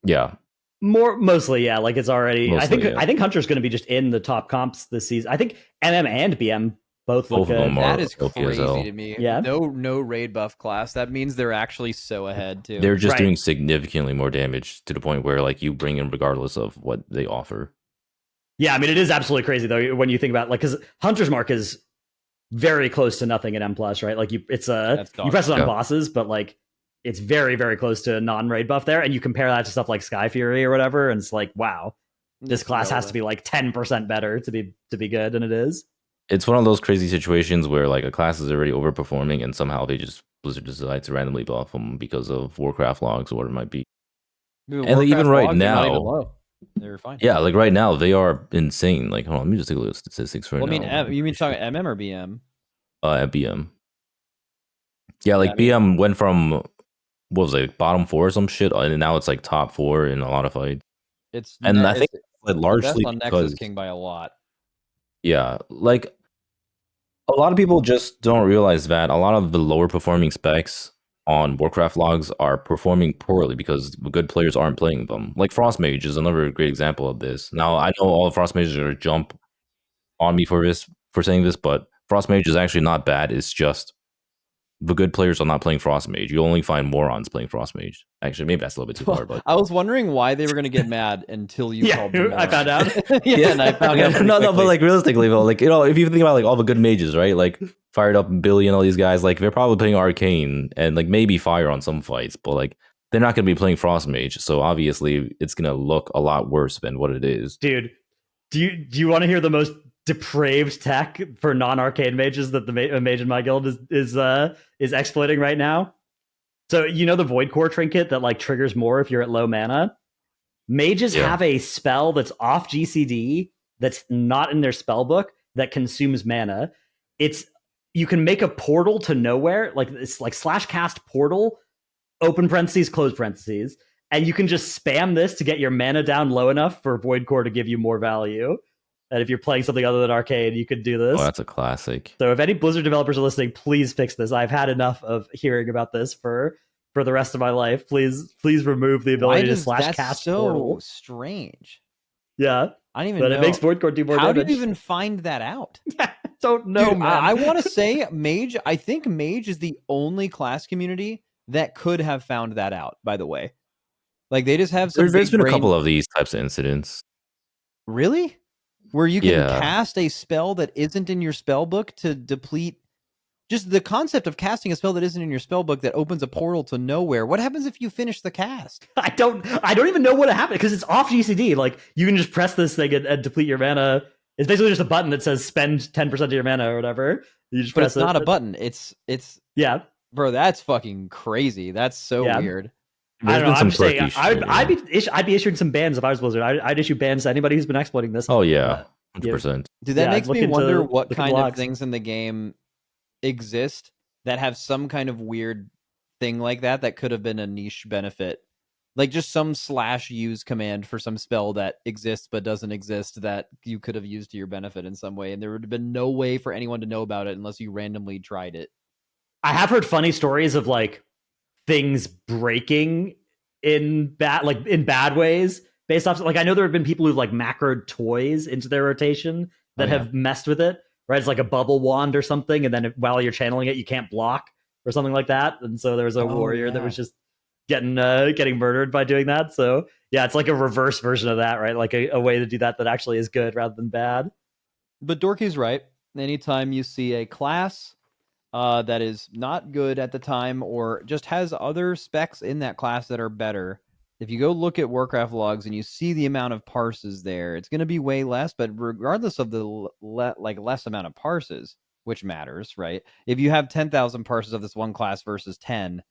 Yeah.
Mostly, yeah. Like it's already.
Mostly,
I think Hunter's going to be just in the top comps this season. I think MM and BM both look good.
Of them
that is
okay
crazy to me.
Yeah.
No raid buff class. That means they're actually so ahead too.
They're just doing significantly more damage to the point where like you bring in regardless of what they offer.
Yeah, I mean it is absolutely crazy though when you think about like because Hunter's Mark is very close to nothing in M+, right? Like you press it on bosses, but like it's very, very close to a non-raid buff there. And you compare that to stuff like Sky Fury or whatever, and it's like, wow, this class has to be like 10% better to be good, and it is.
It's one of those crazy situations where like a class is already overperforming, and somehow Blizzard decides to randomly buff them because of Warcraft logs or what it might be.
Dude,
and like, even right
now, they're fine.
Yeah, like right now they are insane. Like, hold on, let me just take a look at statistics right now.
You mean talking MM or BM?
At BM. Yeah, like BM went from what was it, bottom 4 or some shit, and now it's like top 4 in a lot of fights. I think like largely
on Nexus King by a lot.
Yeah, like a lot of people just don't realize that a lot of the lower performing specs on Warcraft logs are performing poorly because good players aren't playing them. Like Frost Mage is another great example of this. Now I know all Frost Mages are gonna jump on me for saying this, but Frost Mage is actually not bad. It's just the good players are not playing Frost Mage. You only find morons playing Frost Mage. Actually, maybe that's a little bit too far. But
I was wondering why they were going to get mad until you called them.
I found out.
And I found out.
No, but like realistically though, like if you think about like all the good mages, right? Like Fired Up, Billy, and all these guys, like they're probably playing Arcane and like maybe Fire on some fights, but like they're not going to be playing Frost Mage. So obviously, it's going to look a lot worse than what it is.
Dude, do you want to hear the most depraved tech for non-arcane mages that the mage in my guild is exploiting right now? So you know the Void Core trinket that like triggers more if you're at low mana? Mages have a spell that's off GCD that's not in their spell book that consumes mana. You can make a portal to nowhere, like it's like /cast portal, open parentheses, close parentheses, and you can just spam this to get your mana down low enough for Void Core to give you more value. And if you're playing something other than Arcane, you could do this.
Oh, that's a classic.
So if any Blizzard developers are listening, please fix this. I've had enough of hearing about this for the rest of my life. Please remove the ability to /cast portal.
So strange.
Yeah.
I don't even know.
But it makes Void Core do more damage.
How do you even find that out?
Don't know,
Dude,
man.
I want to say Mage. I think Mage is the only class community that could have found that out, by the way. Like, they just have some.
There's been a couple of these types of incidents.
Really? Where you can cast a spell that isn't in your spell book to deplete. Just the concept of casting a spell that isn't in your spell book that opens a portal to nowhere. What happens if you finish the cast?
I don't even know what happened because it's off GCD. Like, you can just press this thing and deplete your mana. It's basically just a button that says spend 10% of your mana or whatever. You just press
it's not a button. It's
yeah,
bro. That's fucking crazy. That's so weird.
I don't know. I'm just saying, I'd be issuing some bans if I was Blizzard. I'd issue bans to anybody who's been exploiting this.
Oh yeah, 100%.
Dude, that makes me wonder what kind of things in the game exist that have some kind of weird thing like that could have been a niche benefit. Like just some /use command for some spell that exists but doesn't exist that you could have used to your benefit in some way, and there would have been no way for anyone to know about it unless you randomly tried it.
I have heard funny stories of like things breaking in bad ways based off. Like I know there have been people who've like macroed toys into their rotation that have messed with it. Right, it's like a bubble wand or something, and then while you're channeling it, you can't block or something like that. And so there was a warrior that was just getting murdered by doing that. So yeah, it's like a reverse version of that, right? Like a way to do that actually is good rather than bad.
But Dorky's right. Anytime you see a class that is not good at the time or just has other specs in that class that are better, if you go look at Warcraft logs and you see the amount of parses there, it's going to be way less. But regardless of the less amount of parses, which matters, right? If you have 10,000 parses of this one class versus 10,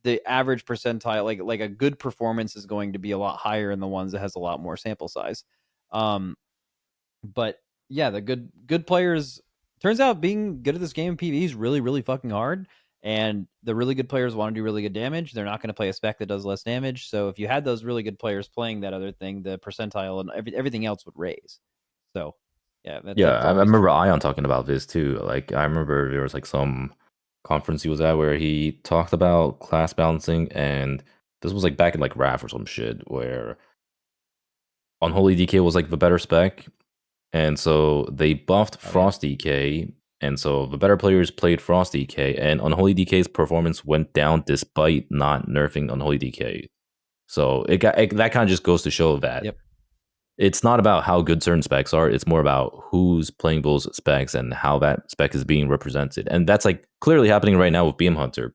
the average percentile, like a good performance, is going to be a lot higher in the ones that has a lot more sample size. But yeah, the good players, turns out being good at this game in PvE is really, really fucking hard. And the really good players want to do really good damage. They're not going to play a spec that does less damage. So if you had those really good players playing that other thing, the percentile and everything else would raise. So yeah.
I remember Ion talking about this too. Like I remember there was like some conference he was at where he talked about class balancing, and this was like back in like RAF or some shit, where Unholy DK was like the better spec, and so they buffed Frost DK. And so the better players played Frost DK, and Unholy DK's performance went down despite not nerfing Unholy DK. So that kind of just goes to show that it's not about how good certain specs are. It's more about who's playing those specs and how that spec is being represented. And that's like clearly happening right now with BM Hunter.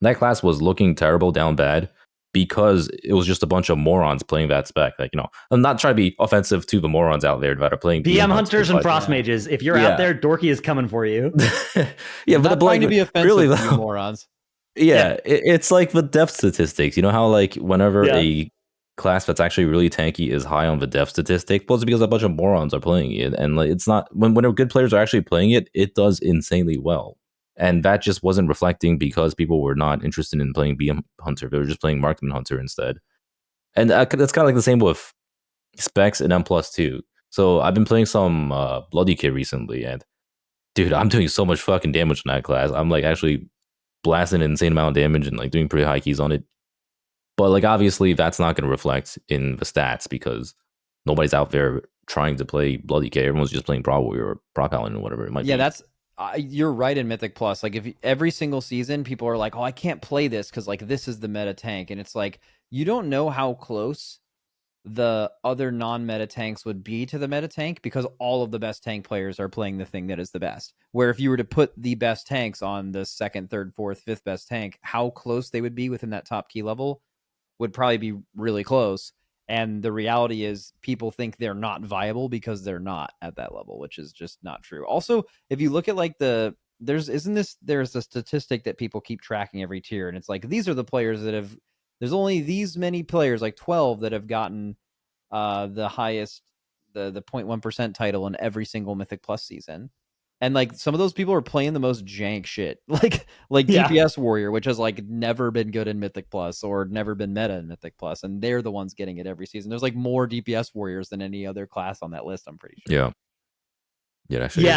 That class was looking terrible, down bad, because it was just a bunch of morons playing that spec. Like, you know, I'm not trying to be offensive to the morons out there that are playing
BM Hunters and Frost Mages. If you're out there, Dorky is coming for you.
Yeah, but
trying to be offensive really, to you morons.
Yeah, it's like the depth statistics. You know how like whenever a class that's actually really tanky is high on the depth statistic, well, it's because a bunch of morons are playing it, and like it's not when good players are actually playing it, it does insanely well. And that just wasn't reflecting because people were not interested in playing BM Hunter. They were just playing Marksman Hunter instead. And that's kind of like the same with specs and M+2. So I've been playing some Bloody Kid recently, and dude, I'm doing so much fucking damage in that class. I'm like actually blasting an insane amount of damage and like doing pretty high keys on it. But like obviously that's not going to reflect in the stats because nobody's out there trying to play Bloody Kid. Everyone's just playing Pro Warrior or Pro Paladin or whatever it might be.
Yeah, that's... you're right in Mythic Plus. Like if every single season people are like, oh, I can't play this because like this is the meta tank, and it's like you don't know how close the other non-meta tanks would be to the meta tank, because all of the best tank players are playing the thing that is the best. Where if you were to put the best tanks on the second, third, fourth, fifth best tank, how close they would be within that top key level would probably be really close. And the reality is people think they're not viable because they're not at that level, which is just not true. Also, if you look at like there's a statistic that people keep tracking every tier, and it's like, these are the players that have, there's only these many players, like 12, that have gotten the highest, the 0.1% title in every single Mythic Plus season. And like some of those people are playing the most jank shit, like DPS Warrior, which has like never been good in Mythic Plus or never been meta in Mythic Plus, and they're the ones getting it every season. There's like more DPS Warriors than any other class on that list, I'm pretty sure.
Yeah, actually,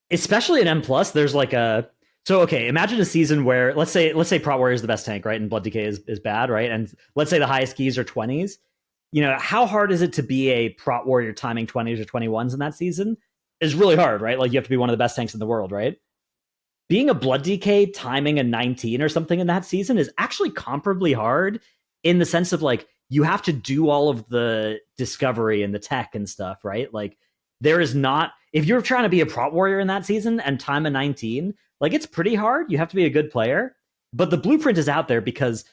especially in M Plus. There's like imagine a season where let's say Prot Warrior is the best tank, right, and Blood Decay is bad, right, and let's say the highest keys are 20s. How hard is it to be a Prot Warrior timing 20s or 21s in that season? Is really hard, right? Like you have to be one of the best tanks in the world, right? Being a Blood Decay timing a 19 or something in that season is actually comparably hard, in the sense of like you have to do all of the discovery and the tech and stuff, right? Like there is not, if you're trying to be a Prot Warrior in that season and time a 19, like it's pretty hard. You have to be a good player, but the blueprint is out there because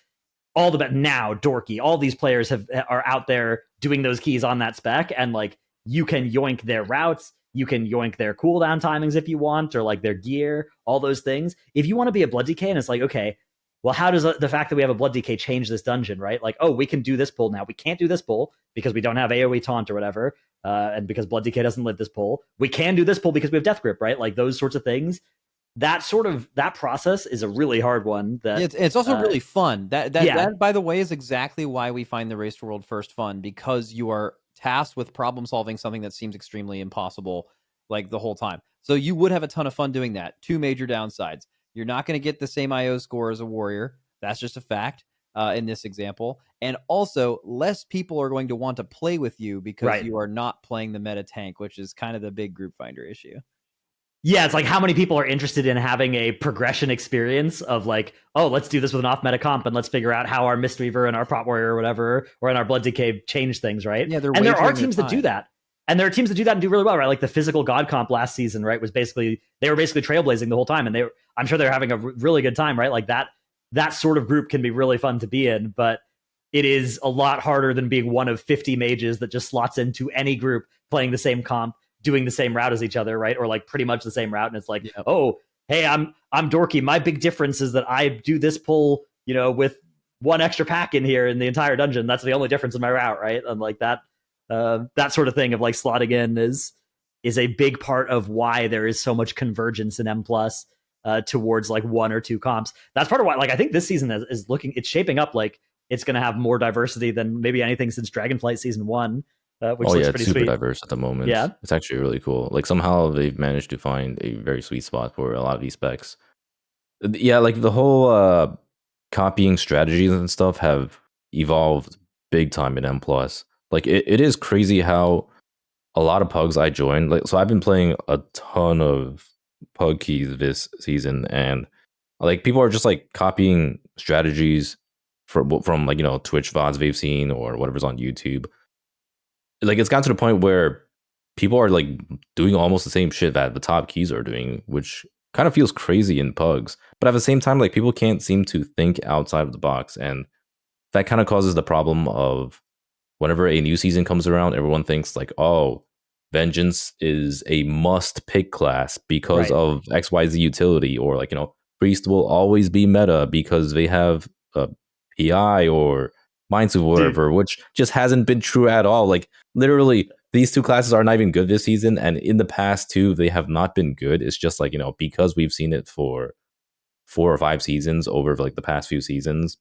all the now Dorki, all these players are out there doing those keys on that spec, and like you can yoink their routes. You can yoink their cooldown timings if you want, or like their gear, all those things. If you want to be a Blood Decay, and it's like, okay, well, how does the fact that we have a Blood Decay change this dungeon, right? Like, oh, we can do this pull now. We can't do this pull because we don't have AoE taunt or whatever, and because Blood Decay doesn't live this pull. We can do this pull because we have Death Grip, right? Like those sorts of things. That process is a really hard one. That
it's also really fun. That by the way is exactly why we find the Race to World First fun, because you are tasked with problem solving something that seems extremely impossible like the whole time. So you would have a ton of fun doing that. Two major downsides: you're not going to get the same IO score as a warrior. That's just a fact in this example. And also, less people are going to want to play with you because you are not playing the meta tank, which is kind of the big group finder issue.
Yeah, it's like how many people are interested in having a progression experience of like, oh, let's do this with an off-meta comp and let's figure out how our Mistweaver and our Prot Warrior or whatever, or in our Blood Decay change things, right?
Yeah,
and there are teams that do that. And there are teams that do that and do really well, right? Like the Physical God comp last season, right, was basically, they were basically trailblazing the whole time, and I'm sure they're having a really good time, right? Like that sort of group can be really fun to be in, but it is a lot harder than being one of 50 mages that just slots into any group playing the same comp, doing the same route as each other, right? Or like pretty much the same route. And it's like, oh, hey, I'm Dorki. My big difference is that I do this pull, with one extra pack in here in the entire dungeon. That's the only difference in my route, right? And like that sort of thing of like slotting in is a big part of why there is so much convergence in M plus towards like one or two comps. That's part of why, like, I think this season it's shaping up like it's going to have more diversity than maybe anything since Dragonflight season 1. Which looks pretty
it's super
sweet.
diverse at the moment.
Yeah,
it's actually really cool. Like somehow they've managed to find a very sweet spot for a lot of these specs. Yeah, like the whole copying strategies and stuff have evolved big time in M plus. Like it is crazy how a lot of pugs I joined. Like, so I've been playing a ton of pug keys this season, and like people are just like copying strategies from like Twitch VODs they've seen or whatever's on YouTube. Like it's gotten to the point where people are like doing almost the same shit that the top keys are doing, which kind of feels crazy in pugs. But at the same time, like people can't seem to think outside of the box, and that kind of causes the problem of whenever a new season comes around, everyone thinks like, oh, Vengeance is a must pick class because of XYZ utility, or like Priest will always be meta because they have a PI or Mindsuit or whatever, which just hasn't been true at all. Like literally, these two classes are not even good this season, and in the past too, they have not been good. It's just like because we've seen it for 4 or 5 seasons over like the past few seasons.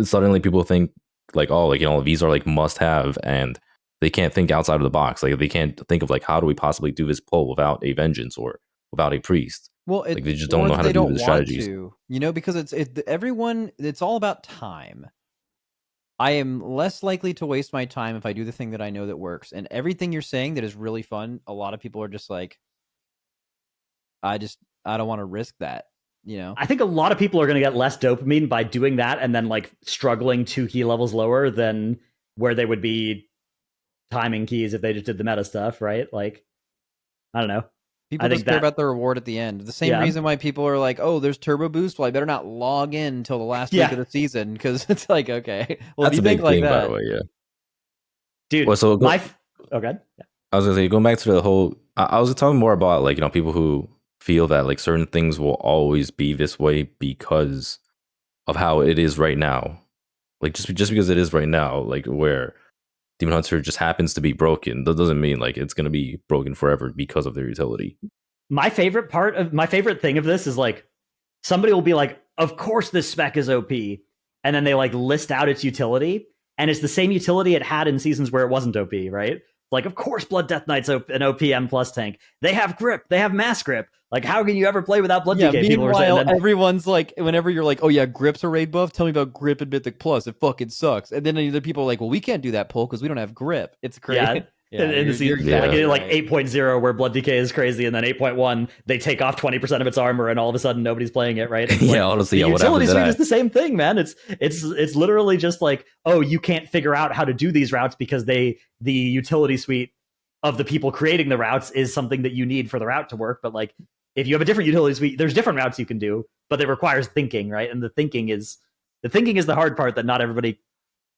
Suddenly, people think like, oh, like these are like must have, and they can't think outside of the box. Like they can't think of like how do we possibly do this pull without a Vengeance or without a Priest.
Well,
like they just don't know how to do the strategies.
Because it's all about time. I am less likely to waste my time if I do the thing that I know that works. And everything you're saying that is really fun, a lot of people are just like, I don't want to risk that.
I think a lot of people are going to get less dopamine by doing that and then like struggling 2 key levels lower than where they would be timing keys if they just did the meta stuff, right? Like, I don't know.
People just care about the reward at the end. The same reason why people are like, "Oh, there's turbo boost. Well, I better not log in until the last week of the season," because it's like, okay, well,
that's
if you
a big
think like
thing,
that,
by the way. Yeah,
dude.
Well, so
okay. Yeah.
I was gonna say, going back to the whole. I was talking more about like people who feel that like certain things will always be this way because of how it is right now. Like just because it is right now, like where Demon Hunter just happens to be broken, that doesn't mean like it's gonna be broken forever because of their utility.
My favorite thing of this is like somebody will be like, of course this spec is OP, and then they like list out its utility, and it's the same utility it had in seasons where it wasn't OP, right? Like, of course Blood Death Knight's an OPM plus tank. They have grip, they have mass grip. Like, how can you ever play without Blood DK?
Meanwhile, everyone's like, whenever you're like, oh yeah, grip's a raid buff, tell me about grip and Mythic Plus. It fucking sucks. And then other people are like, well, we can't do that pull because we don't have grip. It's crazy.
In the season, like 8.0 where Blood DK is crazy, and then 8.1 they take off 20% of its armor, and all of a sudden nobody's playing it, right? It's like,
honestly,
the utility suite is the same thing, man. It's literally just like, oh, you can't figure out how to do these routes because the utility suite of the people creating the routes is something that you need for the route to work. But like, if you have a different utility suite, there's different routes you can do, but it requires thinking, right? And the thinking is the hard part that not everybody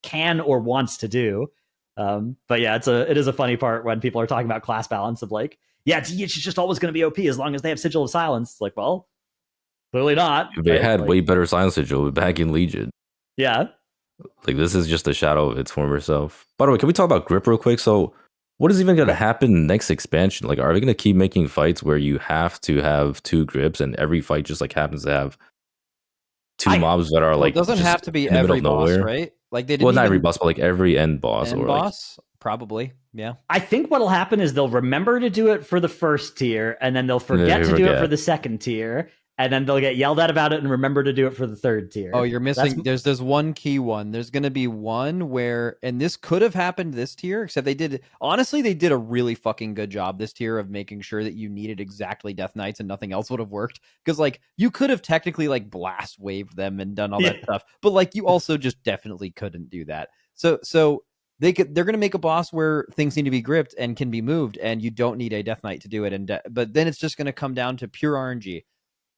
can or wants to do. But yeah, it is a funny part when people are talking about class balance of like, yeah, DH is just always going to be OP as long as they have Sigil of Silence. Like, well, clearly not.
They had way better Silence Sigil back in Legion.
Yeah.
Like, this is just a shadow of its former self. By the way, can we talk about grip real quick? So what is even going to happen next expansion? Like, are they going to keep making fights where you have to have 2 grips and every fight just like happens to have 2 mobs that are like,
it doesn't have to be every boss, right? Like, they didn't
not every boss, but like every end boss.
Or boss, like, probably, yeah.
I think what'll happen is they'll remember to do it for the first tier, and then they'll forget to do it for the second tier, and then they'll get yelled at about it and remember to do it for the third tier.
Oh, you're missing. There's one key one. There's going to be one where, and this could have happened this tier, except they did a really fucking good job this tier of making sure that you needed exactly Death Knights and nothing else would have worked. Because like, you could have technically like blast waved them and done all that stuff, but like, you also just definitely couldn't do that. So they're going to make a boss where things need to be gripped and can be moved, and you don't need a Death Knight to do it. But then it's just going to come down to pure RNG.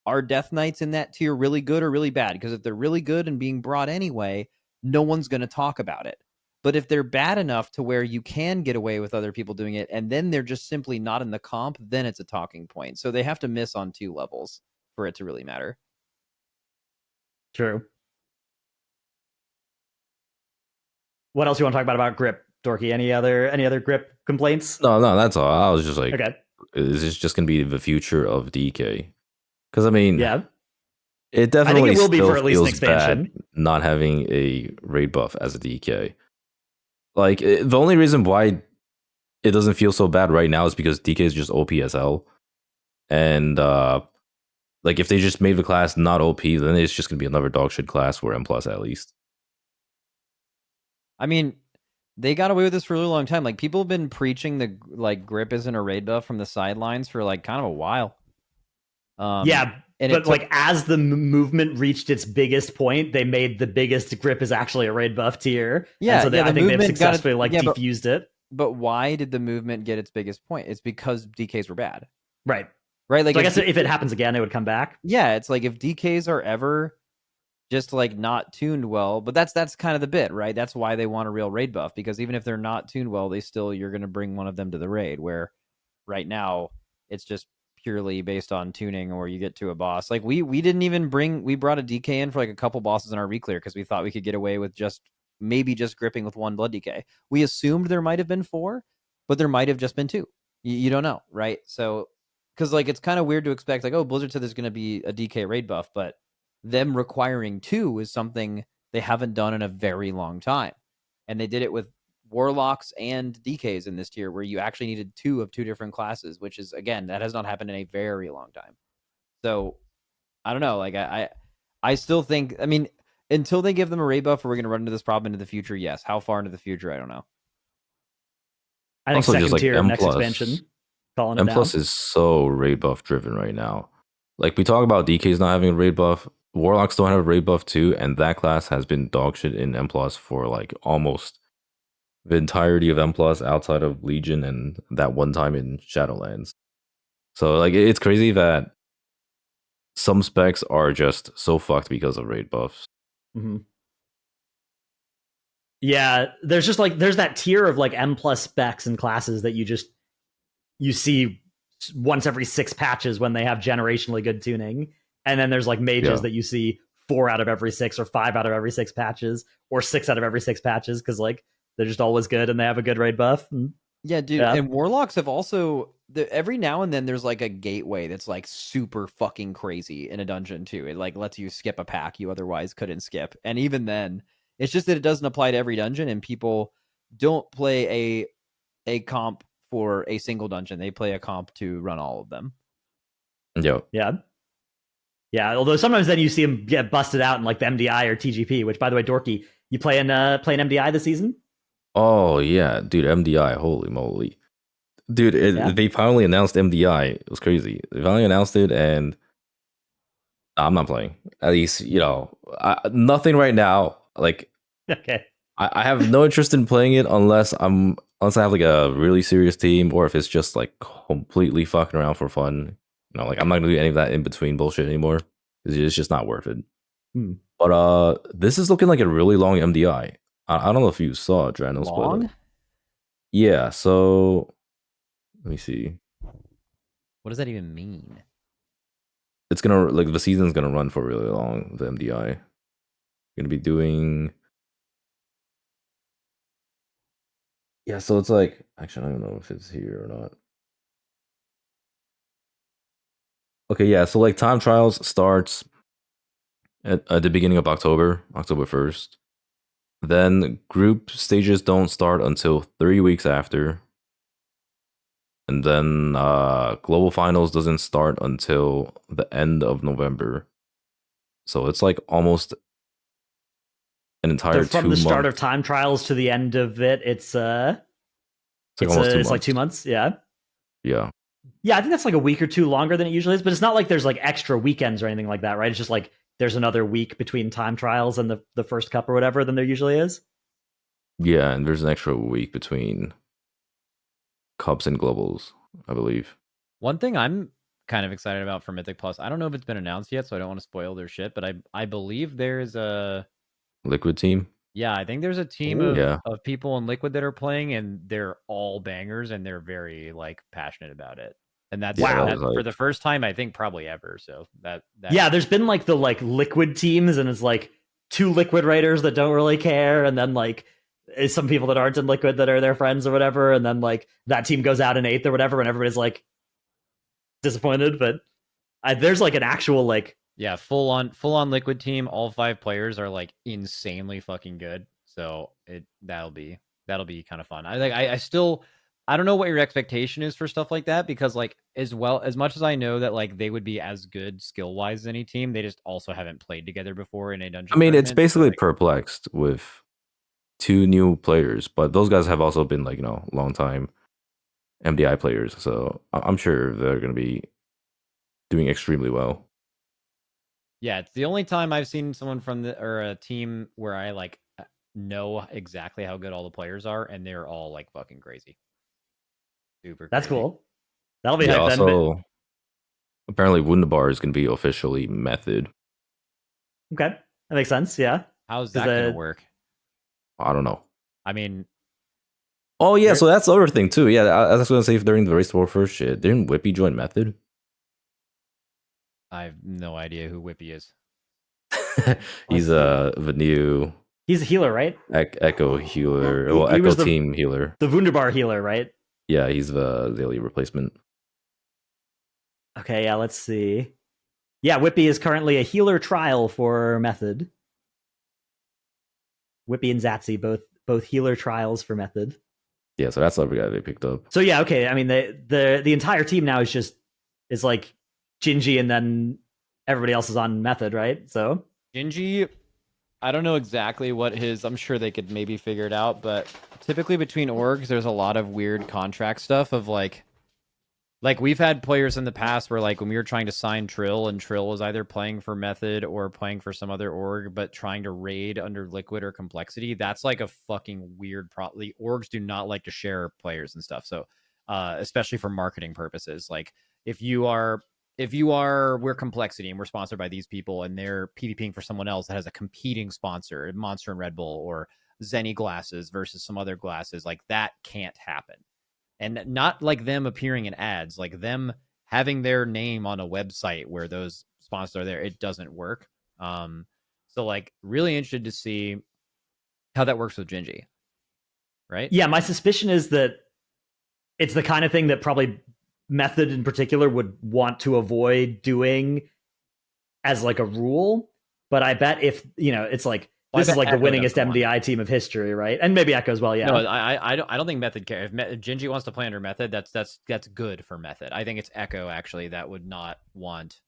Are Death Knights in that tier really good or really bad? Because if they're really good and being brought anyway, no one's going to talk about it. But if they're bad enough to where you can get away with other people doing it, and then they're just simply not in the comp, then it's a talking point. So they have to miss on 2 levels for it to really matter.
True. What else you want to talk about grip, Dorki? Any other grip complaints?
No, that's all. I was just like,
okay,
is this just going to be the future of DK? Because I mean,
yeah,
it definitely
it will be for
at
least an expansion.
Bad not having a raid buff as a DK. Like, the only reason why it doesn't feel so bad right now is because DK is just OPSL, and like if they just made the class not OP, then it's just gonna be another dogshit class for M+ at least.
I mean, they got away with this for a really long time. Like, people have been preaching the like grip isn't a raid buff from the sidelines for like kind of a while.
Yeah, but like as the movement reached its biggest point, they made the biggest grip is actually a raid buff tier.
Yeah,
so I think they've successfully defused it.
But why did the movement get its biggest point? It's because DKs were bad.
Right.
Like,
so I guess if it happens again, it would come back.
Yeah, it's like if DKs are ever just like not tuned well, but that's kind of the bit, right? That's why they want a real raid buff, because even if they're not tuned well, you're going to bring one of them to the raid, where right now it's just purely based on tuning, or you get to a boss. Like we brought a DK in for like a couple bosses in our reclear because we thought we could get away with maybe just gripping with 1 blood DK. We assumed there might have been 4, but there might have just been 2. You don't know, right? So, because like it's kind of weird to expect like, oh, Blizzard said there's going to be a DK raid buff, but them requiring 2 is something they haven't done in a very long time, and they did it with Warlocks and DKs in this tier, where you actually needed 2 of 2 different classes, which is, again, that has not happened in a very long time. So I don't know. Like I still think, I mean, until they give them a raid buff, we're going to run into this problem into the future. Yes. How far into the future? I don't know.
I think also second just tier next expansion.
M+ is so raid buff driven right now. Like, we talk about DKs not having a raid buff. Warlocks don't have a raid buff too, and that class has been dog shit in M+ for like almost the entirety of M Plus outside of Legion and that one time in Shadowlands. So like it's crazy that some specs are just so fucked because of raid buffs.
Mm-hmm. Yeah, there's just like there's that tier of like M plus specs and classes that you see once every 6 patches when they have generationally good tuning, and then there's like mages that you see 4 out of every 6 or 5 out of every 6 patches or 6 out of every 6 patches because like they're just always good and they have a good raid buff.
Yeah, dude, and warlocks have also every now and then there's like a gateway that's like super fucking crazy in a dungeon too. It like lets you skip a pack you otherwise couldn't skip, and even then, it's just that it doesn't apply to every dungeon, and people don't play a comp for a single dungeon. They play a comp to run all of them.
Yeah. Although sometimes then you see them get busted out in like the MDI or TGP. Which, by the way, Dorki, you playing MDI this season?
Oh yeah, dude, MDI, holy moly. Dude, they finally announced MDI. It was crazy. They finally announced it, and I'm not playing. At least, nothing right now. Like,
okay,
I have no interest in playing it unless I have like a really serious team, or if it's just like completely fucking around for fun. Like I'm not gonna do any of that in between bullshit anymore. It's just not worth it. But this is looking like a really long MDI. I don't know if you saw it, DRATNOS.
Long?
Yeah. So let me see.
What does that even mean?
It's gonna like the season's gonna run for really long. The MDI. Gonna be doing. Yeah, so it's like actually I don't know if it's here or not. Okay, yeah, so like time trials starts at the beginning of October 1st. Then group stages don't start until 3 weeks after. And then global finals doesn't start until the end of November. So it's like almost an entire 2 months.
From the start of time trials to the end of it, it's like
almost 2 months.
Like 2 months, yeah.
Yeah.
Yeah, I think that's like a week or two longer than it usually is, but it's not like there's like extra weekends or anything like that, right? It's just like there's another week between time trials and the first cup or whatever than there usually is.
Yeah, and there's an extra week between cups and globals, I believe.
One thing I'm kind of excited about for Mythic Plus, I don't know if it's been announced yet, so I don't want to spoil their shit, but I believe there's a
Liquid team.
Yeah, I think there's a team of people in Liquid that are playing, and they're all bangers, and they're very like passionate about it. And that's for the first time I think probably ever. So that
yeah, there's been like the like Liquid teams, and it's like 2 Liquid writers that don't really care, and then like some people that aren't in Liquid that are their friends or whatever, and then like that team goes out in 8th or whatever, and everybody's like disappointed. But there's like an actual like
full on Liquid team. All 5 players are like insanely fucking good. So that'll be kind of fun. I don't know what your expectation is for stuff like that, because like as much as I know that like they would be as good skill wise as any team, they just also haven't played together before in a dungeon.
I mean, it's basically Perplexed with 2 new players, but those guys have also been like long time MDI players, so I'm sure they're going to be doing extremely well.
Yeah, it's the only time I've seen someone from a team where I like know exactly how good all the players are, and they're all like fucking crazy. Super.
That's
crazy.
cool. That'll be hype then.
Also, apparently Wunderbar is going to be officially Method.
Okay, that makes sense. Yeah.
How's that going to work?
I don't know.
I mean,
oh yeah, so that's the other thing too. Yeah, I was going to say during the Race to War first shit, didn't Whippy join Method?
I have no idea who Whippy is.
He's the new.
He's a healer, right?
Echo healer. Well, Echo team healer.
The Wunderbar healer, right?
Yeah, he's the daily replacement.
Okay, yeah, let's see. Yeah, Whippy is currently a healer trial for Method. Whippy and Zatsy, both healer trials for Method.
Yeah, so that's the other guy they picked up.
So yeah, okay. I mean, the entire team now is like Gingy, and then everybody else is on Method, right? So
Gingy, I don't know exactly what I'm sure they could maybe figure it out, but typically between orgs, there's a lot of weird contract stuff of like Like we've had players in the past where like when we were trying to sign Trill and Trill was either playing for Method or playing for some other org, but trying to raid under Liquid or Complexity, that's like a fucking weird problem. The orgs do not like to share players and stuff. So especially for marketing purposes, like if we're Complexity and we're sponsored by these people and they're PvPing for someone else that has a competing sponsor, Monster and Red Bull or Zenny glasses versus some other glasses, like that can't happen. And not like them appearing in ads, like them having their name on a website where those sponsors are there. It doesn't work. So like really interested to see how that works with Gingy. Right?
Yeah, my suspicion is that it's the kind of thing that probably Method in particular would want to avoid doing as like a rule. But I bet if, it's like, this is like the winningest MDI team of history, right? And maybe Echo as well, yeah.
No, I don't think Method cares. If Gingy wants to play under Method, that's good for Method. I think it's Echo actually that would not want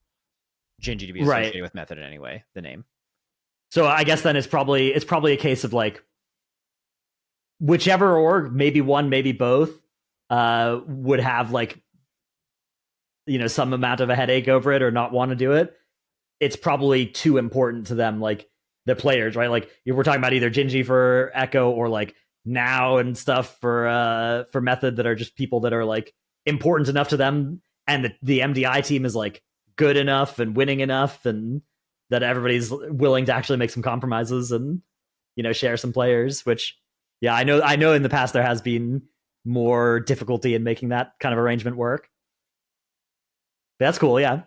Gingy to be associated with Method in any way, the name.
So I guess then it's probably a case of like whichever org, maybe one, maybe both, would have like some amount of a headache over it or not want to do it. It's probably too important to them, like the players, right? Like we're talking about either Gingy for Echo or like Now and stuff for Method that are just people that are like important enough to them, and the MDI team is like good enough and winning enough, and that everybody's willing to actually make some compromises and share some players. Which, yeah, I know in the past there has been more difficulty in making that kind of arrangement work. But that's cool, yeah.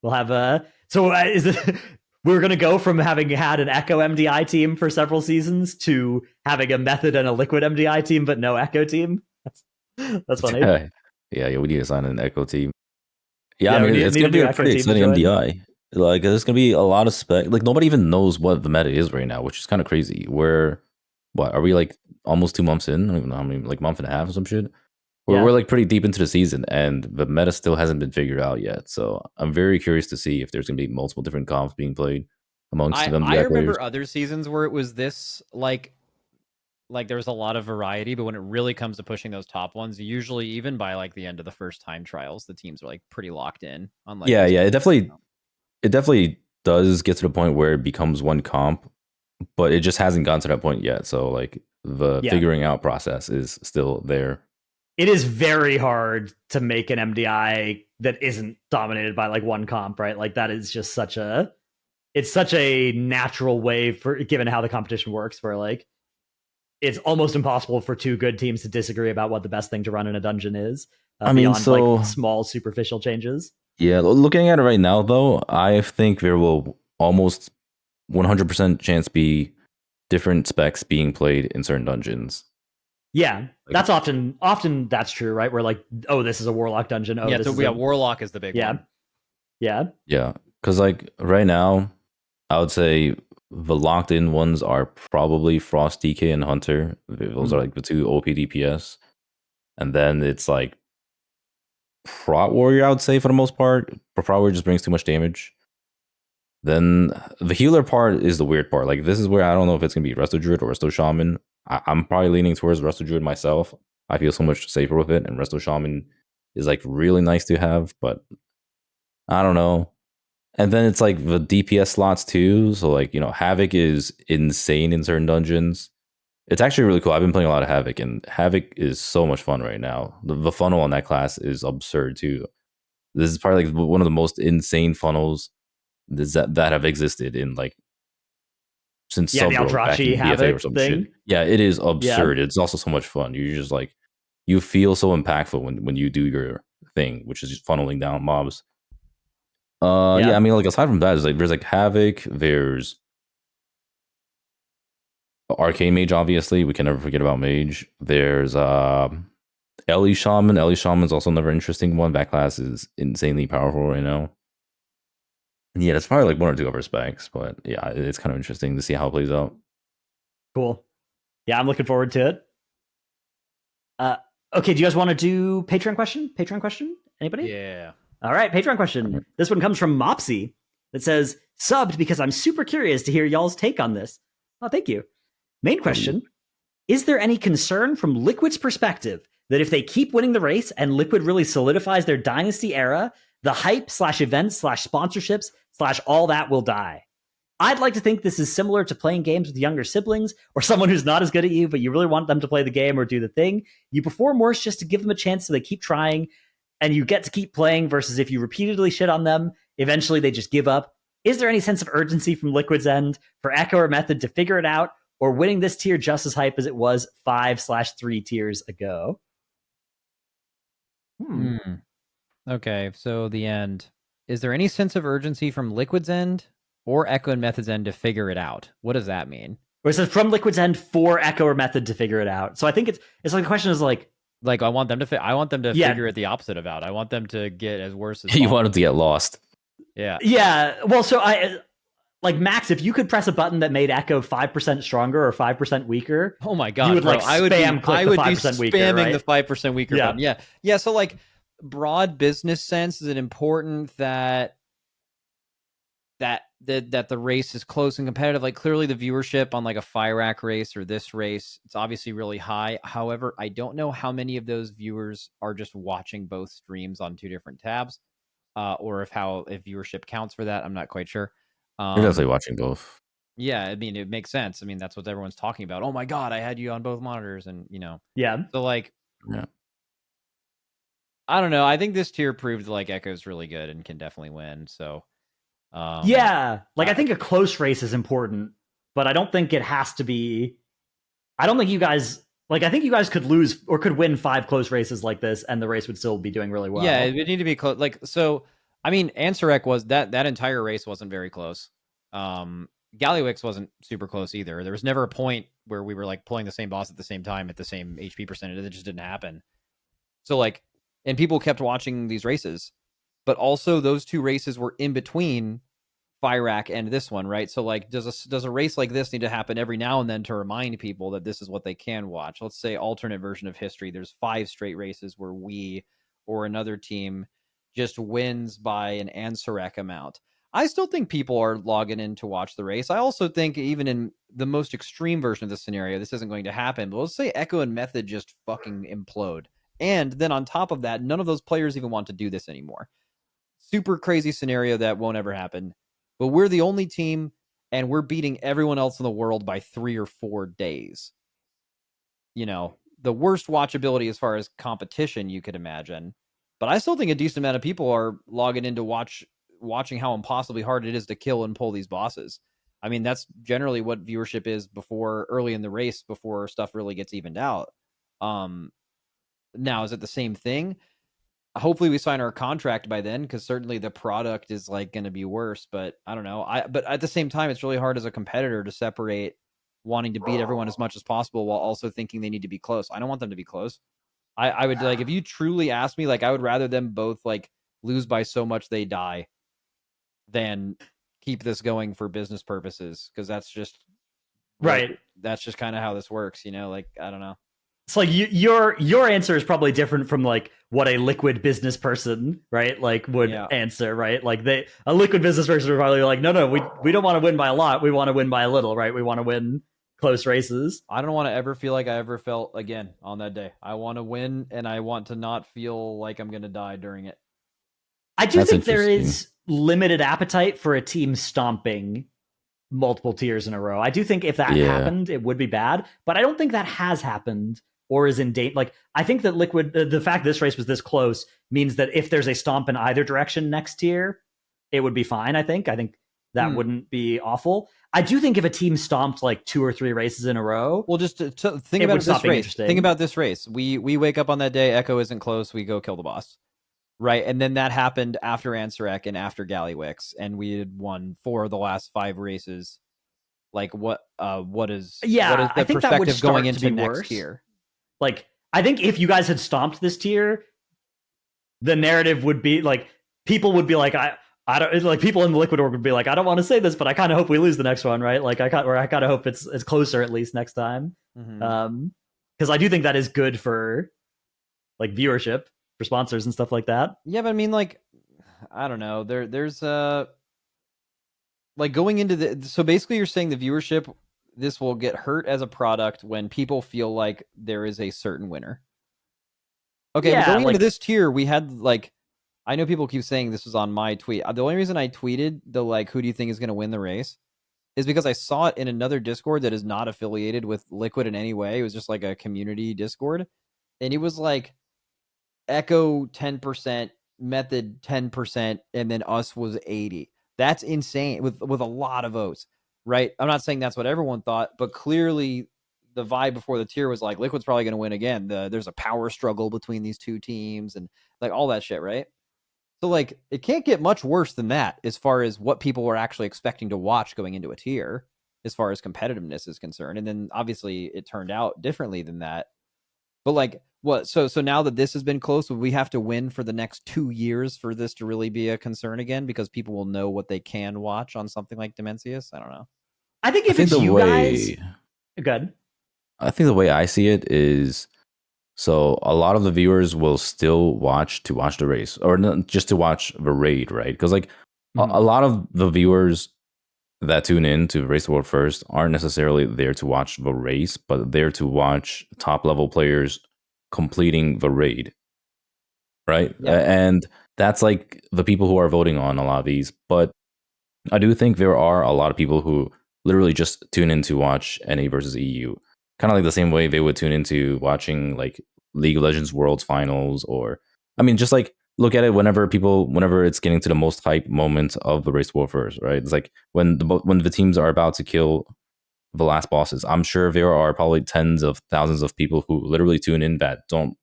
We'll have is it? We're going to go from having had an Echo MDI team for several seasons to having a Method and a Liquid MDI team, but no Echo team. That's funny.
Yeah, we need to sign an Echo team. Yeah, I mean, it's going to be a pretty exciting MDI. Like, there's going to be a lot of spec. Like, nobody even knows what the meta is right now, which is kind of crazy. What are we like almost 2 months in? I don't even know how many, like month and a half or some shit. We're like pretty deep into the season, and the meta still hasn't been figured out yet. So I'm very curious to see if there's going to be multiple different comps being played amongst them.
I remember other seasons where it was this like there was a lot of variety, but when it really comes to pushing those top ones, usually even by like the end of the first time trials, the teams are like pretty locked in. Unlike
it definitely does get to the point where it becomes one comp, but it just hasn't gotten to that point yet. So like the figuring out process is still there.
It is very hard to make an MDI that isn't dominated by like one comp, right? Like that is just such a natural way for, given how the competition works, where like it's almost impossible for two good teams to disagree about what the best thing to run in a dungeon is. Beyond like small superficial changes. Yeah,
looking at it right now though, I think there will almost 100% chance be different specs being played in certain dungeons.
Yeah, that's often that's true, right? We're like, oh, this is a Warlock dungeon. Oh,
Warlock is the big one.
Yeah.
Because like right now, I would say the locked in ones are probably Frost, DK, and Hunter. Those are like the two OP DPS, and then it's like Prot Warrior. I would say for the most part, Prot Warrior just brings too much damage. Then the healer part is the weird part. Like this is where I don't know if it's gonna be Resto Druid or Resto Shaman. I'm probably leaning towards Resto Druid myself. I feel so much safer with it, and Resto Shaman is like really nice to have, but I don't know. And then it's like the DPS slots too. So like, Havoc is insane in certain dungeons. It's actually really cool. I've been playing a lot of Havoc, and Havoc is so much fun right now. The funnel on that class is absurd too. This is probably like one of the most insane funnels that have existed in like since
the Aldrachi Havoc
or some
thing.
Shit. Yeah, it is absurd. Yeah. It's also so much fun. You just like you feel so impactful when you do your thing, which is just funneling down mobs. I mean, like aside from that, there's like Havoc. There's Arcane Mage. Obviously, we can never forget about Mage. There's Ellie Shaman. Ellie Shaman's also another interesting one. That class is insanely powerful right now. Yeah, that's probably like one or two other specs, but yeah, it's kind of interesting to see how it plays out.
Cool. Yeah, I'm looking forward to it. Okay, do you guys want to do Patreon question? Anybody?
Yeah.
All right, Patreon question. This one comes from Mopsy. That says, subbed because I'm super curious to hear y'all's take on this. Oh, thank you. Main question, is there any concern from Liquid's perspective that if they keep winning the race and Liquid really solidifies their dynasty era, the hype / events / sponsorships / all that will die. I'd like to think this is similar to playing games with younger siblings or someone who's not as good at you, but you really want them to play the game or do the thing. You perform worse just to give them a chance so they keep trying, and you get to keep playing, versus if you repeatedly shit on them, eventually they just give up. Is there any sense of urgency from Liquid's end for Echo or Method to figure it out, or winning this tier just as hype as it was 5/3 tiers ago?
Okay, so the end. Is there any sense of urgency from Liquid's end or Echo and Method's end to figure it out? What does that mean?
Or it says from Liquid's end for Echo or Method to figure it out. So I think it's like the question is like
I want them to figure it the opposite of out. I want them to get as worse as
you want them to get lost.
Yeah.
Yeah. Well, so like Max, if you could press a button that made Echo 5% stronger or 5% weaker,
oh my god,
you would like
I would be
spamming
the 5% weaker button. Yeah. So like broad business sense, is it important that the race is close and competitive? Like clearly the viewership on like a Firac race or this race, it's obviously really high. However, I don't know how many of those viewers are just watching both streams on two different tabs, or if viewership counts for that. I'm not quite sure.
You're definitely watching both.
Yeah, I mean, it makes sense. I mean, that's what everyone's talking about. Oh my god, I had you on both monitors, and
Yeah.
So like,
yeah.
I don't know. I think this tier proved like Echo's really good and can definitely win. So.
I think a close race is important, but I don't think it has to be. I don't think you guys I think you guys could lose or could win 5 close races like this, and the race would still be doing really well.
Yeah, it would need to be close. Like so, I mean, Ansurek was that entire race wasn't very close. Gallywix wasn't super close either. There was never a point where we were like pulling the same boss at the same time at the same HP percentage. It just didn't happen. So like, and people kept watching these races. But also those two races were in between Firac and this one, right? So like, does a race like this need to happen every now and then to remind people that this is what they can watch? Let's say alternate version of history. There's 5 straight races where we or another team just wins by an Ansurek amount. I still think people are logging in to watch the race. I also think even in the most extreme version of this scenario, this isn't going to happen. But let's say Echo and Method just fucking implode. And then on top of that, none of those players even want to do this anymore. Super crazy scenario that won't ever happen. But we're the only team, and we're beating everyone else in the world by 3 or 4 days. The worst watchability as far as competition you could imagine. But I still think a decent amount of people are logging in to watching how impossibly hard it is to kill and pull these bosses. I mean, that's generally what viewership is early in the race, before stuff really gets evened out. Now, is it the same thing? Hopefully we sign our contract by then, because certainly the product is like going to be worse. But I don't know. But at the same time, it's really hard as a competitor to separate wanting to beat everyone as much as possible while also thinking they need to be close. I don't want them to be close. I would like, if you truly ask me, like I would rather them both like lose by so much they die than keep this going for business purposes, because that's just
right.
That's just kind of how this works, Like I don't know.
It's like your answer is probably different from like what a Liquid business person, right, like would answer, right? Like a Liquid business person would probably be like, no, we don't want to win by a lot. We want to win by a little, right? We want to win close races.
I don't want to ever feel like I ever felt again on that day. I want to win, and I want to not feel like I'm going to die during it.
I do think there is limited appetite for a team stomping multiple tiers in a row. I do think if that happened, it would be bad, but I don't think that has happened or is in date. Like, I think that Liquid, the fact this race was this close means that if there's a stomp in either direction next tier, it would be fine. I think that wouldn't be awful. I do think if a team stomped like 2 or 3 races in a row,
well, just think about this race. Think about this race. We wake up on that day, Echo isn't close, we go kill the boss. Right, and then that happened after Ansurek and after Gallywix, and we had won 4 of the last 5 races. Like, what is the perspective going into next tier?
Like, I think if you guys had stomped this tier, the narrative would be like, people would be like, I don't, like, people in the Liquid org would be like, I don't want to say this, but I kind of hope we lose the next one, right? Like, I kind of hope it's closer at least next time, because I do think that is good for like viewership, for sponsors and stuff like that.
Yeah, but I mean, like, I don't know. There's like going into so basically you're saying the viewership, this will get hurt as a product when people feel like there is a certain winner. Okay,
Yeah,
but going
like-
into this tier, we had like, I know people keep saying this was on my tweet. The only reason I tweeted the like, who do you think is going to win the race, is because I saw it in another Discord that is not affiliated with Liquid in any way. It was just like a community Discord, and it was like Echo 10%, Method 10%, and then us was 80. That's insane with a lot of votes, right? I'm not saying that's what everyone thought, but clearly the vibe before the tier was like Liquid's probably going to win again. There's a power struggle between these two teams and like all that shit, right? So like it can't get much worse than that as far as what people were actually expecting to watch going into a tier as far as competitiveness is concerned. And then obviously it turned out differently than that. But like what? So now that this has been close, would we have to win for the next 2 years for this to really be a concern again? Because people will know what they can watch on something like Dimensius? I don't know.
I think if it's you guys, good.
I think the way I see it is, so a lot of the viewers will still watch the race, or not just to watch the raid, right? Because like a lot of the viewers that tune in to Race the World First aren't necessarily there to watch the race, but there to watch top level players completing the raid, right?
Yeah.
And that's like the people who are voting on a lot of these. But I do think there are a lot of people who literally just tune in to watch NA versus EU, kind of like the same way they would tune into watching like League of Legends Worlds Finals, or I mean, just like look at it whenever it's getting to the most hype moment of the Race War First, right? It's like when the teams are about to kill the last bosses. I'm sure there are probably tens of thousands of people who literally tune in that don't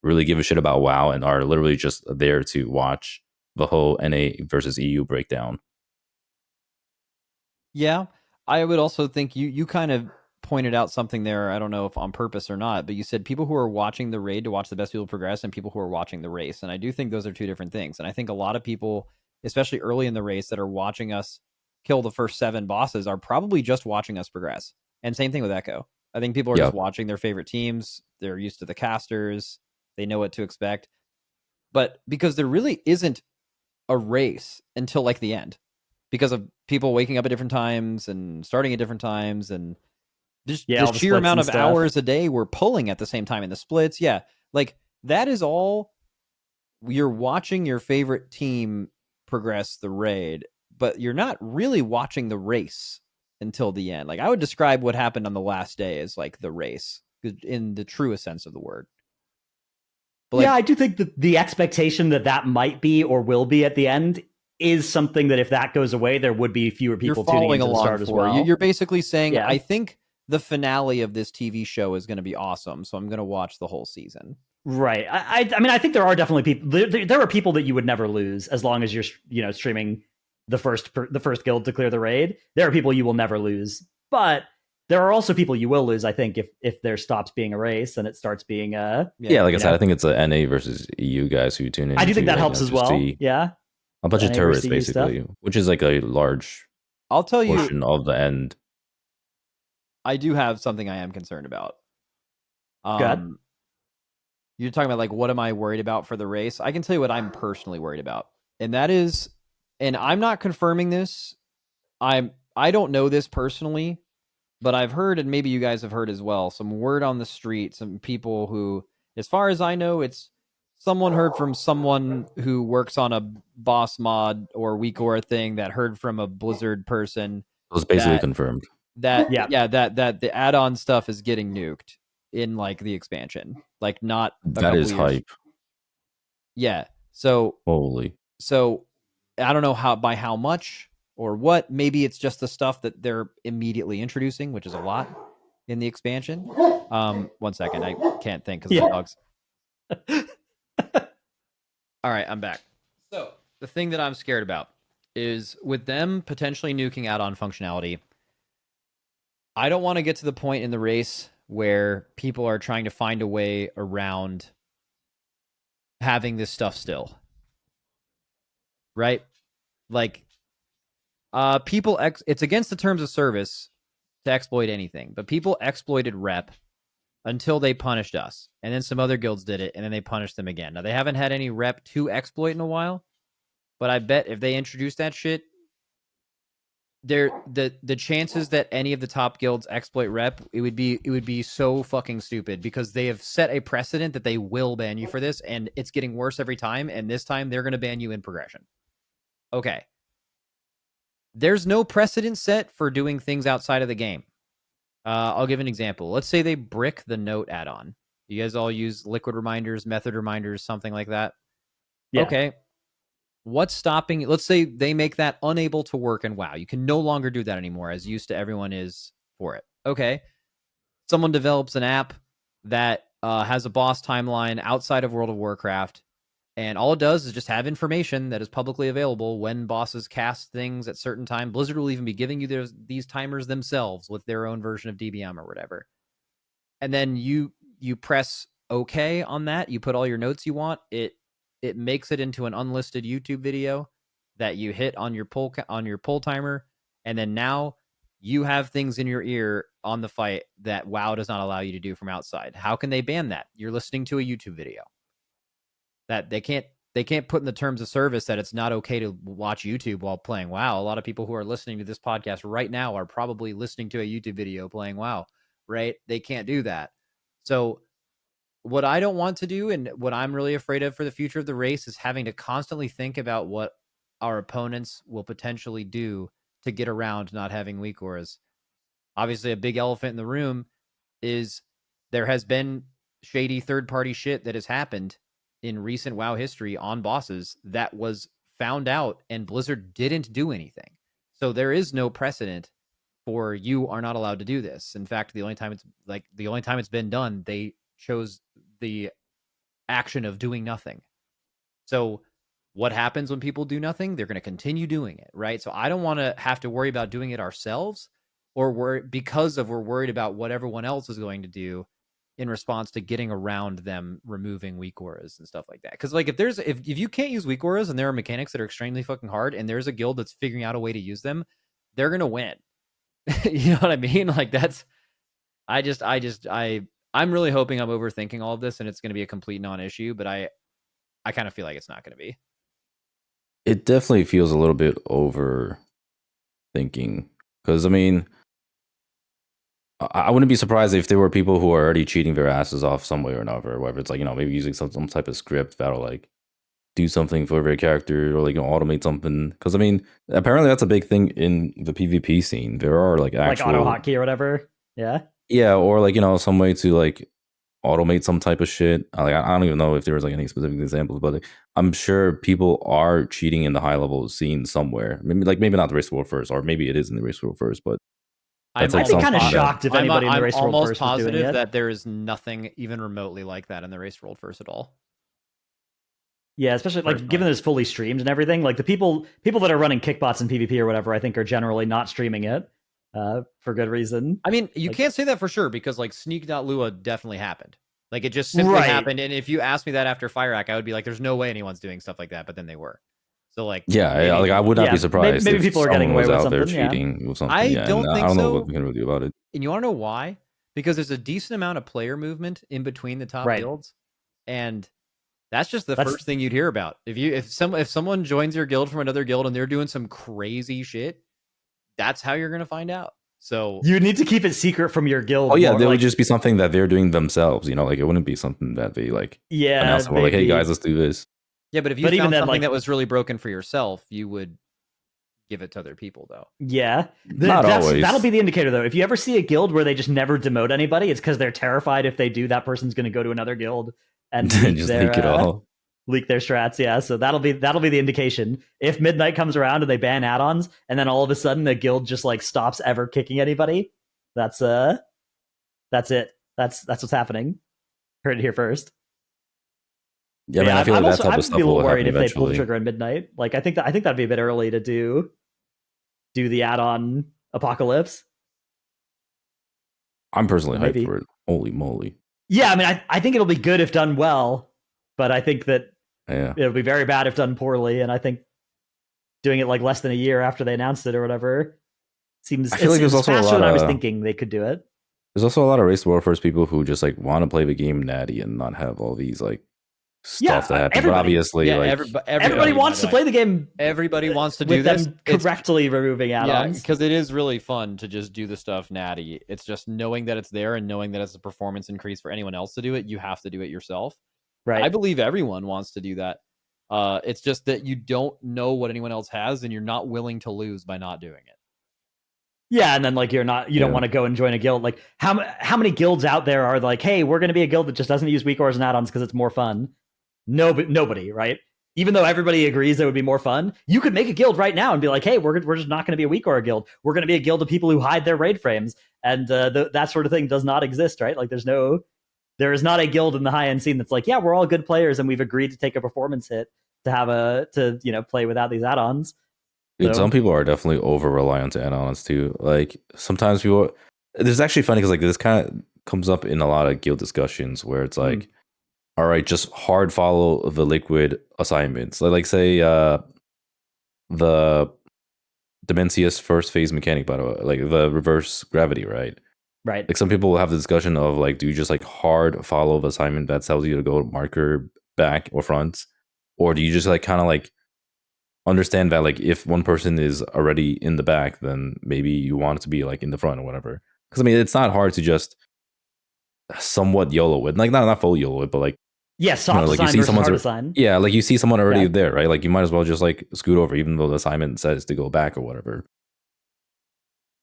really give a shit about WoW and are literally just there to watch the whole NA versus EU breakdown.
Yeah, I would also think you kind of pointed out something there. I don't know if on purpose or not, but you said people who are watching the raid to watch the best people progress and people who are watching the race. And I do think those are two different things. And I think a lot of people, especially early in the race, that are watching us kill the first 7 bosses are probably just watching us progress. And same thing with Echo. I think people are just watching their favorite teams. They're used to the casters. They know what to expect. But because there really isn't a race until like the end, because of people waking up at different times and starting at different times, and just the sheer amount of hours a day we're pulling at the same time in the splits. Yeah, like that is all. You're watching your favorite team progress the raid, but you're not really watching the race until the end. Like I would describe what happened on the last day as like the race in the truest sense of the word.
But like, yeah, I do think that the expectation that might be or will be at the end is something that if that goes away, there would be fewer people tuning into the start as well.
You're basically saying, I think the finale of this TV show is going to be awesome, so I'm going to watch the whole season.
Right. I mean, I think there are definitely people. There are people that you would never lose as long as you're streaming the first guild to clear the raid. There are people you will never lose, but there are also people you will lose. I think if there stops being a race and it starts being a
like I said, I think it's a NA versus EU guys who tune in.
I do think that helps as well. Yeah,
a bunch of tourists basically, which is like a large.
I'll tell you
portion of the end.
I do have something I am concerned about.
Good.
You're talking about like what am I worried about for the race? I can tell you what I'm personally worried about, and that is, and I'm not confirming this. I don't know this personally, but I've heard, and maybe you guys have heard as well, some word on the street, some people who, as far as I know, it's someone heard from someone who works on a boss mod or WeakAura thing that heard from a Blizzard person.
It was basically confirmed.
That the add-on stuff is getting nuked in like the expansion, like not
that is
years.
Hype.
Yeah. So
holy.
So I don't know by how much or what. Maybe it's just the stuff that they're immediately introducing, which is a lot in the expansion. 1 second, I can't think because of the bugs. All right, I'm back. So the thing that I'm scared about is with them potentially nuking add-on functionality. I don't want to get to the point in the race where people are trying to find a way around having this stuff still. Right? Like, it's against the terms of service to exploit anything, but people exploited rep until they punished us. And then some other guilds did it, and then they punished them again. Now, they haven't had any rep to exploit in a while, but I bet if they introduce that shit, the chances that any of the top guilds exploit rep, it would be so fucking stupid, because they have set a precedent that they will ban you for this, and it's getting worse every time, and this time they're going to ban you in progression. Okay. There's no precedent set for doing things outside of the game. I'll give an example. Let's say they brick the note add-on. You guys all use liquid reminders, method reminders, something like that? Yeah. Okay. What's stopping? Let's say they make that unable to work in WoW. You can no longer do that anymore, as used to everyone is for it. Okay. Someone develops an app that has a boss timeline outside of World of Warcraft, and all it does is just have information that is publicly available when bosses cast things at certain time. Blizzard will even be giving you these timers themselves with their own version of DBM or whatever. And then you press OK on that. You put all your notes you want. It makes it into an unlisted YouTube video that you hit on your pull timer, and then now you have things in your ear on the fight that WoW does not allow you to do from outside. How can they ban that? You're listening to a YouTube video. That they can't put in the terms of service that it's not okay to watch YouTube while playing WoW. A lot of people who are listening to this podcast right now are probably listening to a YouTube video playing WoW, right? They can't do that. So what I don't want to do, and what I'm really afraid of for the future of the race, is having to constantly think about what our opponents will potentially do to get around not having weak auras. Obviously, a big elephant in the room is there has been shady third-party shit that has happened in recent WoW history on bosses that was found out, and Blizzard didn't do anything. So there is no precedent for you are not allowed to do this. In fact, the only time it's been done, they chose the action of doing nothing. So what happens when people do nothing? They're going to continue doing it, right? So I don't want to have to worry about doing it ourselves, or we're worried about what everyone else is going to do in response to getting around them removing weak auras and stuff like that. Because like if you can't use weak auras and there are mechanics that are extremely fucking hard, and there's a guild that's figuring out a way to use them, they're gonna win. You know what I mean? Like that's I'm really hoping I'm overthinking all of this and it's gonna be a complete non-issue, but I kind of feel like it's not gonna be.
It definitely feels a little bit overthinking, because I mean, I wouldn't be surprised if there were people who are already cheating their asses off some way or another, whether it's like, maybe using some type of script that'll like do something for their character, or like automate something. Because I mean, apparently that's a big thing in the PvP scene. There are like actual
auto hotkey or whatever. Yeah,
or like some way to like automate some type of shit. Like I don't even know if there was like any specific examples, but like, I'm sure people are cheating in the high level scene somewhere. Maybe not the race world first, or maybe it is in the race world first, but
I'd be kind of shocked if anybody in the race world first
was doing it. I'm almost positive
that
there is nothing even remotely like that in the race world first at all.
Yeah, especially like given that it's fully streamed and everything. Like the people that are running kickbots in PvP or whatever, I think are generally not streaming it for good reason.
I mean, you can't say that for sure, because like Sneak.Lua definitely happened. Like it just simply happened. And if you asked me that after FireHack, I would be like, there's no way anyone's doing stuff like that. But then they were. So like,
I would not be surprised.
Maybe people are getting away with something.
Cheating with something.
I don't think so.
I don't know what we can really do about it.
And you want to know why? Because there's a decent amount of player movement in between the top guilds, and that's just the first thing you'd hear about. If someone joins your guild from another guild and they're doing some crazy shit, that's how you're gonna find out. So
you need to keep it secret from your guild.
Oh yeah, there would just be something that they're doing themselves. Like it wouldn't be something that they like. Announce like, hey guys, let's do this.
Yeah, but if you found something that was really broken for yourself, you would give it to other people, though.
Yeah,
not always.
That'll be the indicator, though. If you ever see a guild where they just never demote anybody, it's because they're terrified if they do, that person's going to go to another guild and
just leak it all,
leak their strats. Yeah, so that'll be the indication. If midnight comes around and they ban add-ons, and then all of a sudden the guild just like stops ever kicking anybody, that's it. That's what's happening. Heard it here first.
Yeah, I feel like that type of stuff will
worried if
eventually.
They pull the trigger in midnight. Like I think that'd be a bit early to do the add-on apocalypse.
I'm personally hyped for it. Holy moly!
Yeah, I mean, I think it'll be good if done well, but I think that it'll be very bad if done poorly. And I think doing it like less than a year after they announced it or whatever seems. I feel like there's also faster than I was thinking they could do it.
There's also a lot of race war first people who just like want to play the game natty and not have all these like stuff to happen. But obviously,
everybody wants to play the game.
Everybody wants to do
with
this.
Them correctly removing add-ons.
Yeah, because it is really fun to just do the stuff natty. It's just knowing that it's there and knowing that it's a performance increase for anyone else to do it. You have to do it yourself.
Right.
I believe everyone wants to do that. It's just that you don't know what anyone else has, and you're not willing to lose by not doing it.
Yeah, and then like you don't want to go and join a guild. Like how many guilds out there are like, hey, we're going to be a guild that just doesn't use weak ores and add-ons because it's more fun? Nobody, right? Even though everybody agrees that it would be more fun, you could make a guild right now and be like, hey, we're just not going to be a weak ore guild. We're going to be a guild of people who hide their raid frames, and that sort of thing does not exist, right? Like there is not a guild in the high end scene that's like, yeah, we're all good players and we've agreed to take a performance hit to play without these add-ons.
Dude, some people are definitely over reliant on add-ons too. Like sometimes people, this is actually funny because like this kind of comes up in a lot of guild discussions where it's like, all right, just hard follow the liquid assignments. Like say the Dimensius first phase mechanic, by the way, like the reverse gravity, right?
Right.
Like some people will have the discussion of like, do you just like hard follow the assignment that tells you to go marker back or front, or do you just like kind of like understand that like if one person is already in the back, then maybe you want it to be like in the front or whatever. Because I mean, it's not hard to just somewhat YOLO it, like not full YOLO it, but like
soft
like you see someone like you see someone already there, right? Like you might as well just like scoot over, even though the assignment says to go back or whatever.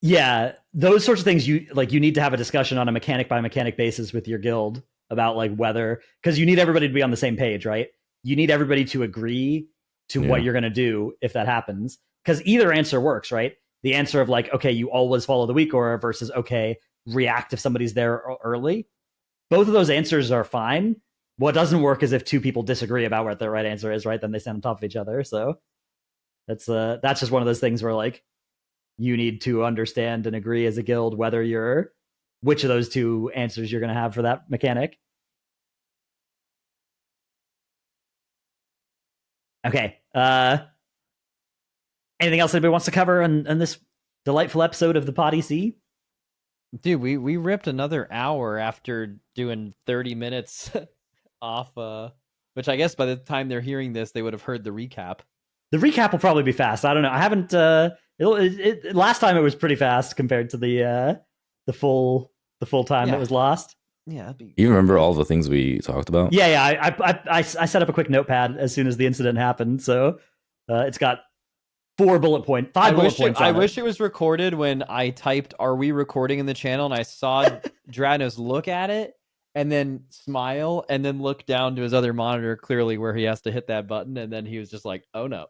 Yeah, those sorts of things you need to have a discussion on a mechanic by mechanic basis with your guild about like whether, because you need everybody to be on the same page, right? You need everybody to agree to what you're going to do if that happens, because either answer works, right? The answer of like, okay, you always follow the weak aura versus okay, react if somebody's there early. Both of those answers are fine. What doesn't work is if two people disagree about what the right answer is, right? Then they stand on top of each other. So that's just one of those things where like you need to understand and agree as a guild which of those two answers you're going to have for that mechanic. Okay. Anything else anybody wants to cover in this delightful episode of the PoddyC?
Dude, we ripped another hour after doing 30 minutes off, which I guess by the time they're hearing this, they would have heard the recap.
The recap will probably be fast. I don't know. I haven't. Last time it was pretty fast compared to the full time that was lost.
Yeah.
You remember all the things we talked about?
Yeah. I set up a quick notepad as soon as the incident happened, so it's got 5 bullet points.
I wish it was recorded when I typed "Are we recording" in the channel, and I saw DRATNOS look at it and then smile and then look down to his other monitor, clearly where he has to hit that button, and then he was just like, "Oh no."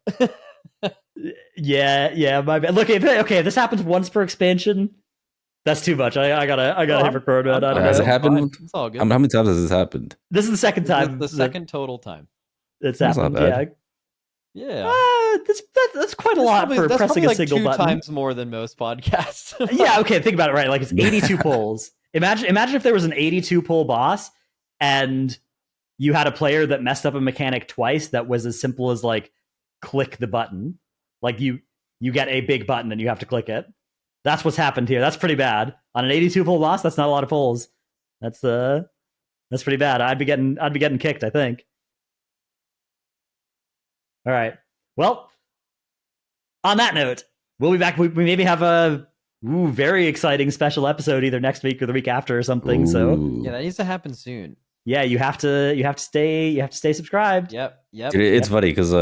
Yeah. My bad. Look, okay, this happens once per expansion. That's too much. I gotta hit record.
Has it happened?
It's all good.
How many times has this happened?
This is the second time.
The second total time.
It's happened.
Yeah.
That's quite a lot for pressing a single button.
2 times more than most podcasts.
Yeah. Okay. Think about it. Right. Like it's 82 pulls. Imagine if there was an 82 pull boss, and you had a player that messed up a mechanic twice. That was as simple as like click the button. Like you get a big button and you have to click it. That's what's happened here. That's pretty bad. On an 82 pull boss, that's not a lot of pulls. That's pretty bad. I'd be getting kicked, I think. All right. Well, on that note, we'll be back. We maybe have a very exciting special episode either next week or the week after or something.
Ooh.
So
yeah, that needs to happen soon.
Yeah, you have to stay subscribed.
Yep.
Dude, it's funny because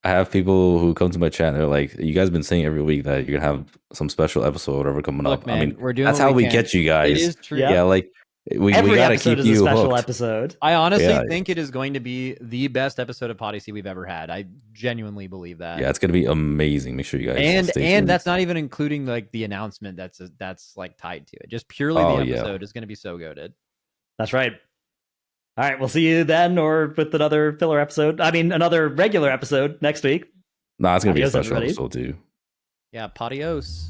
I have people who come to my chat and they're like, you guys have been saying every week that you're gonna have some special episode or whatever coming up.
Man,
I mean,
we're doing
that's how we get you guys.
It is true.
Yeah, like we gotta keep you
special
hooked.
episode.
I honestly think it is going to be the best episode of PoddyC we've ever had. I genuinely believe that.
Yeah, it's gonna be amazing. Make sure you guys stay tuned.
That's not even including like the announcement that's like tied to it. Just purely the episode is gonna be so goated.
That's right. All right, we'll see you then, or with another filler episode. I mean, another regular episode next week.
Nah, it's gonna be a special episode too.
Yeah, Poddyos.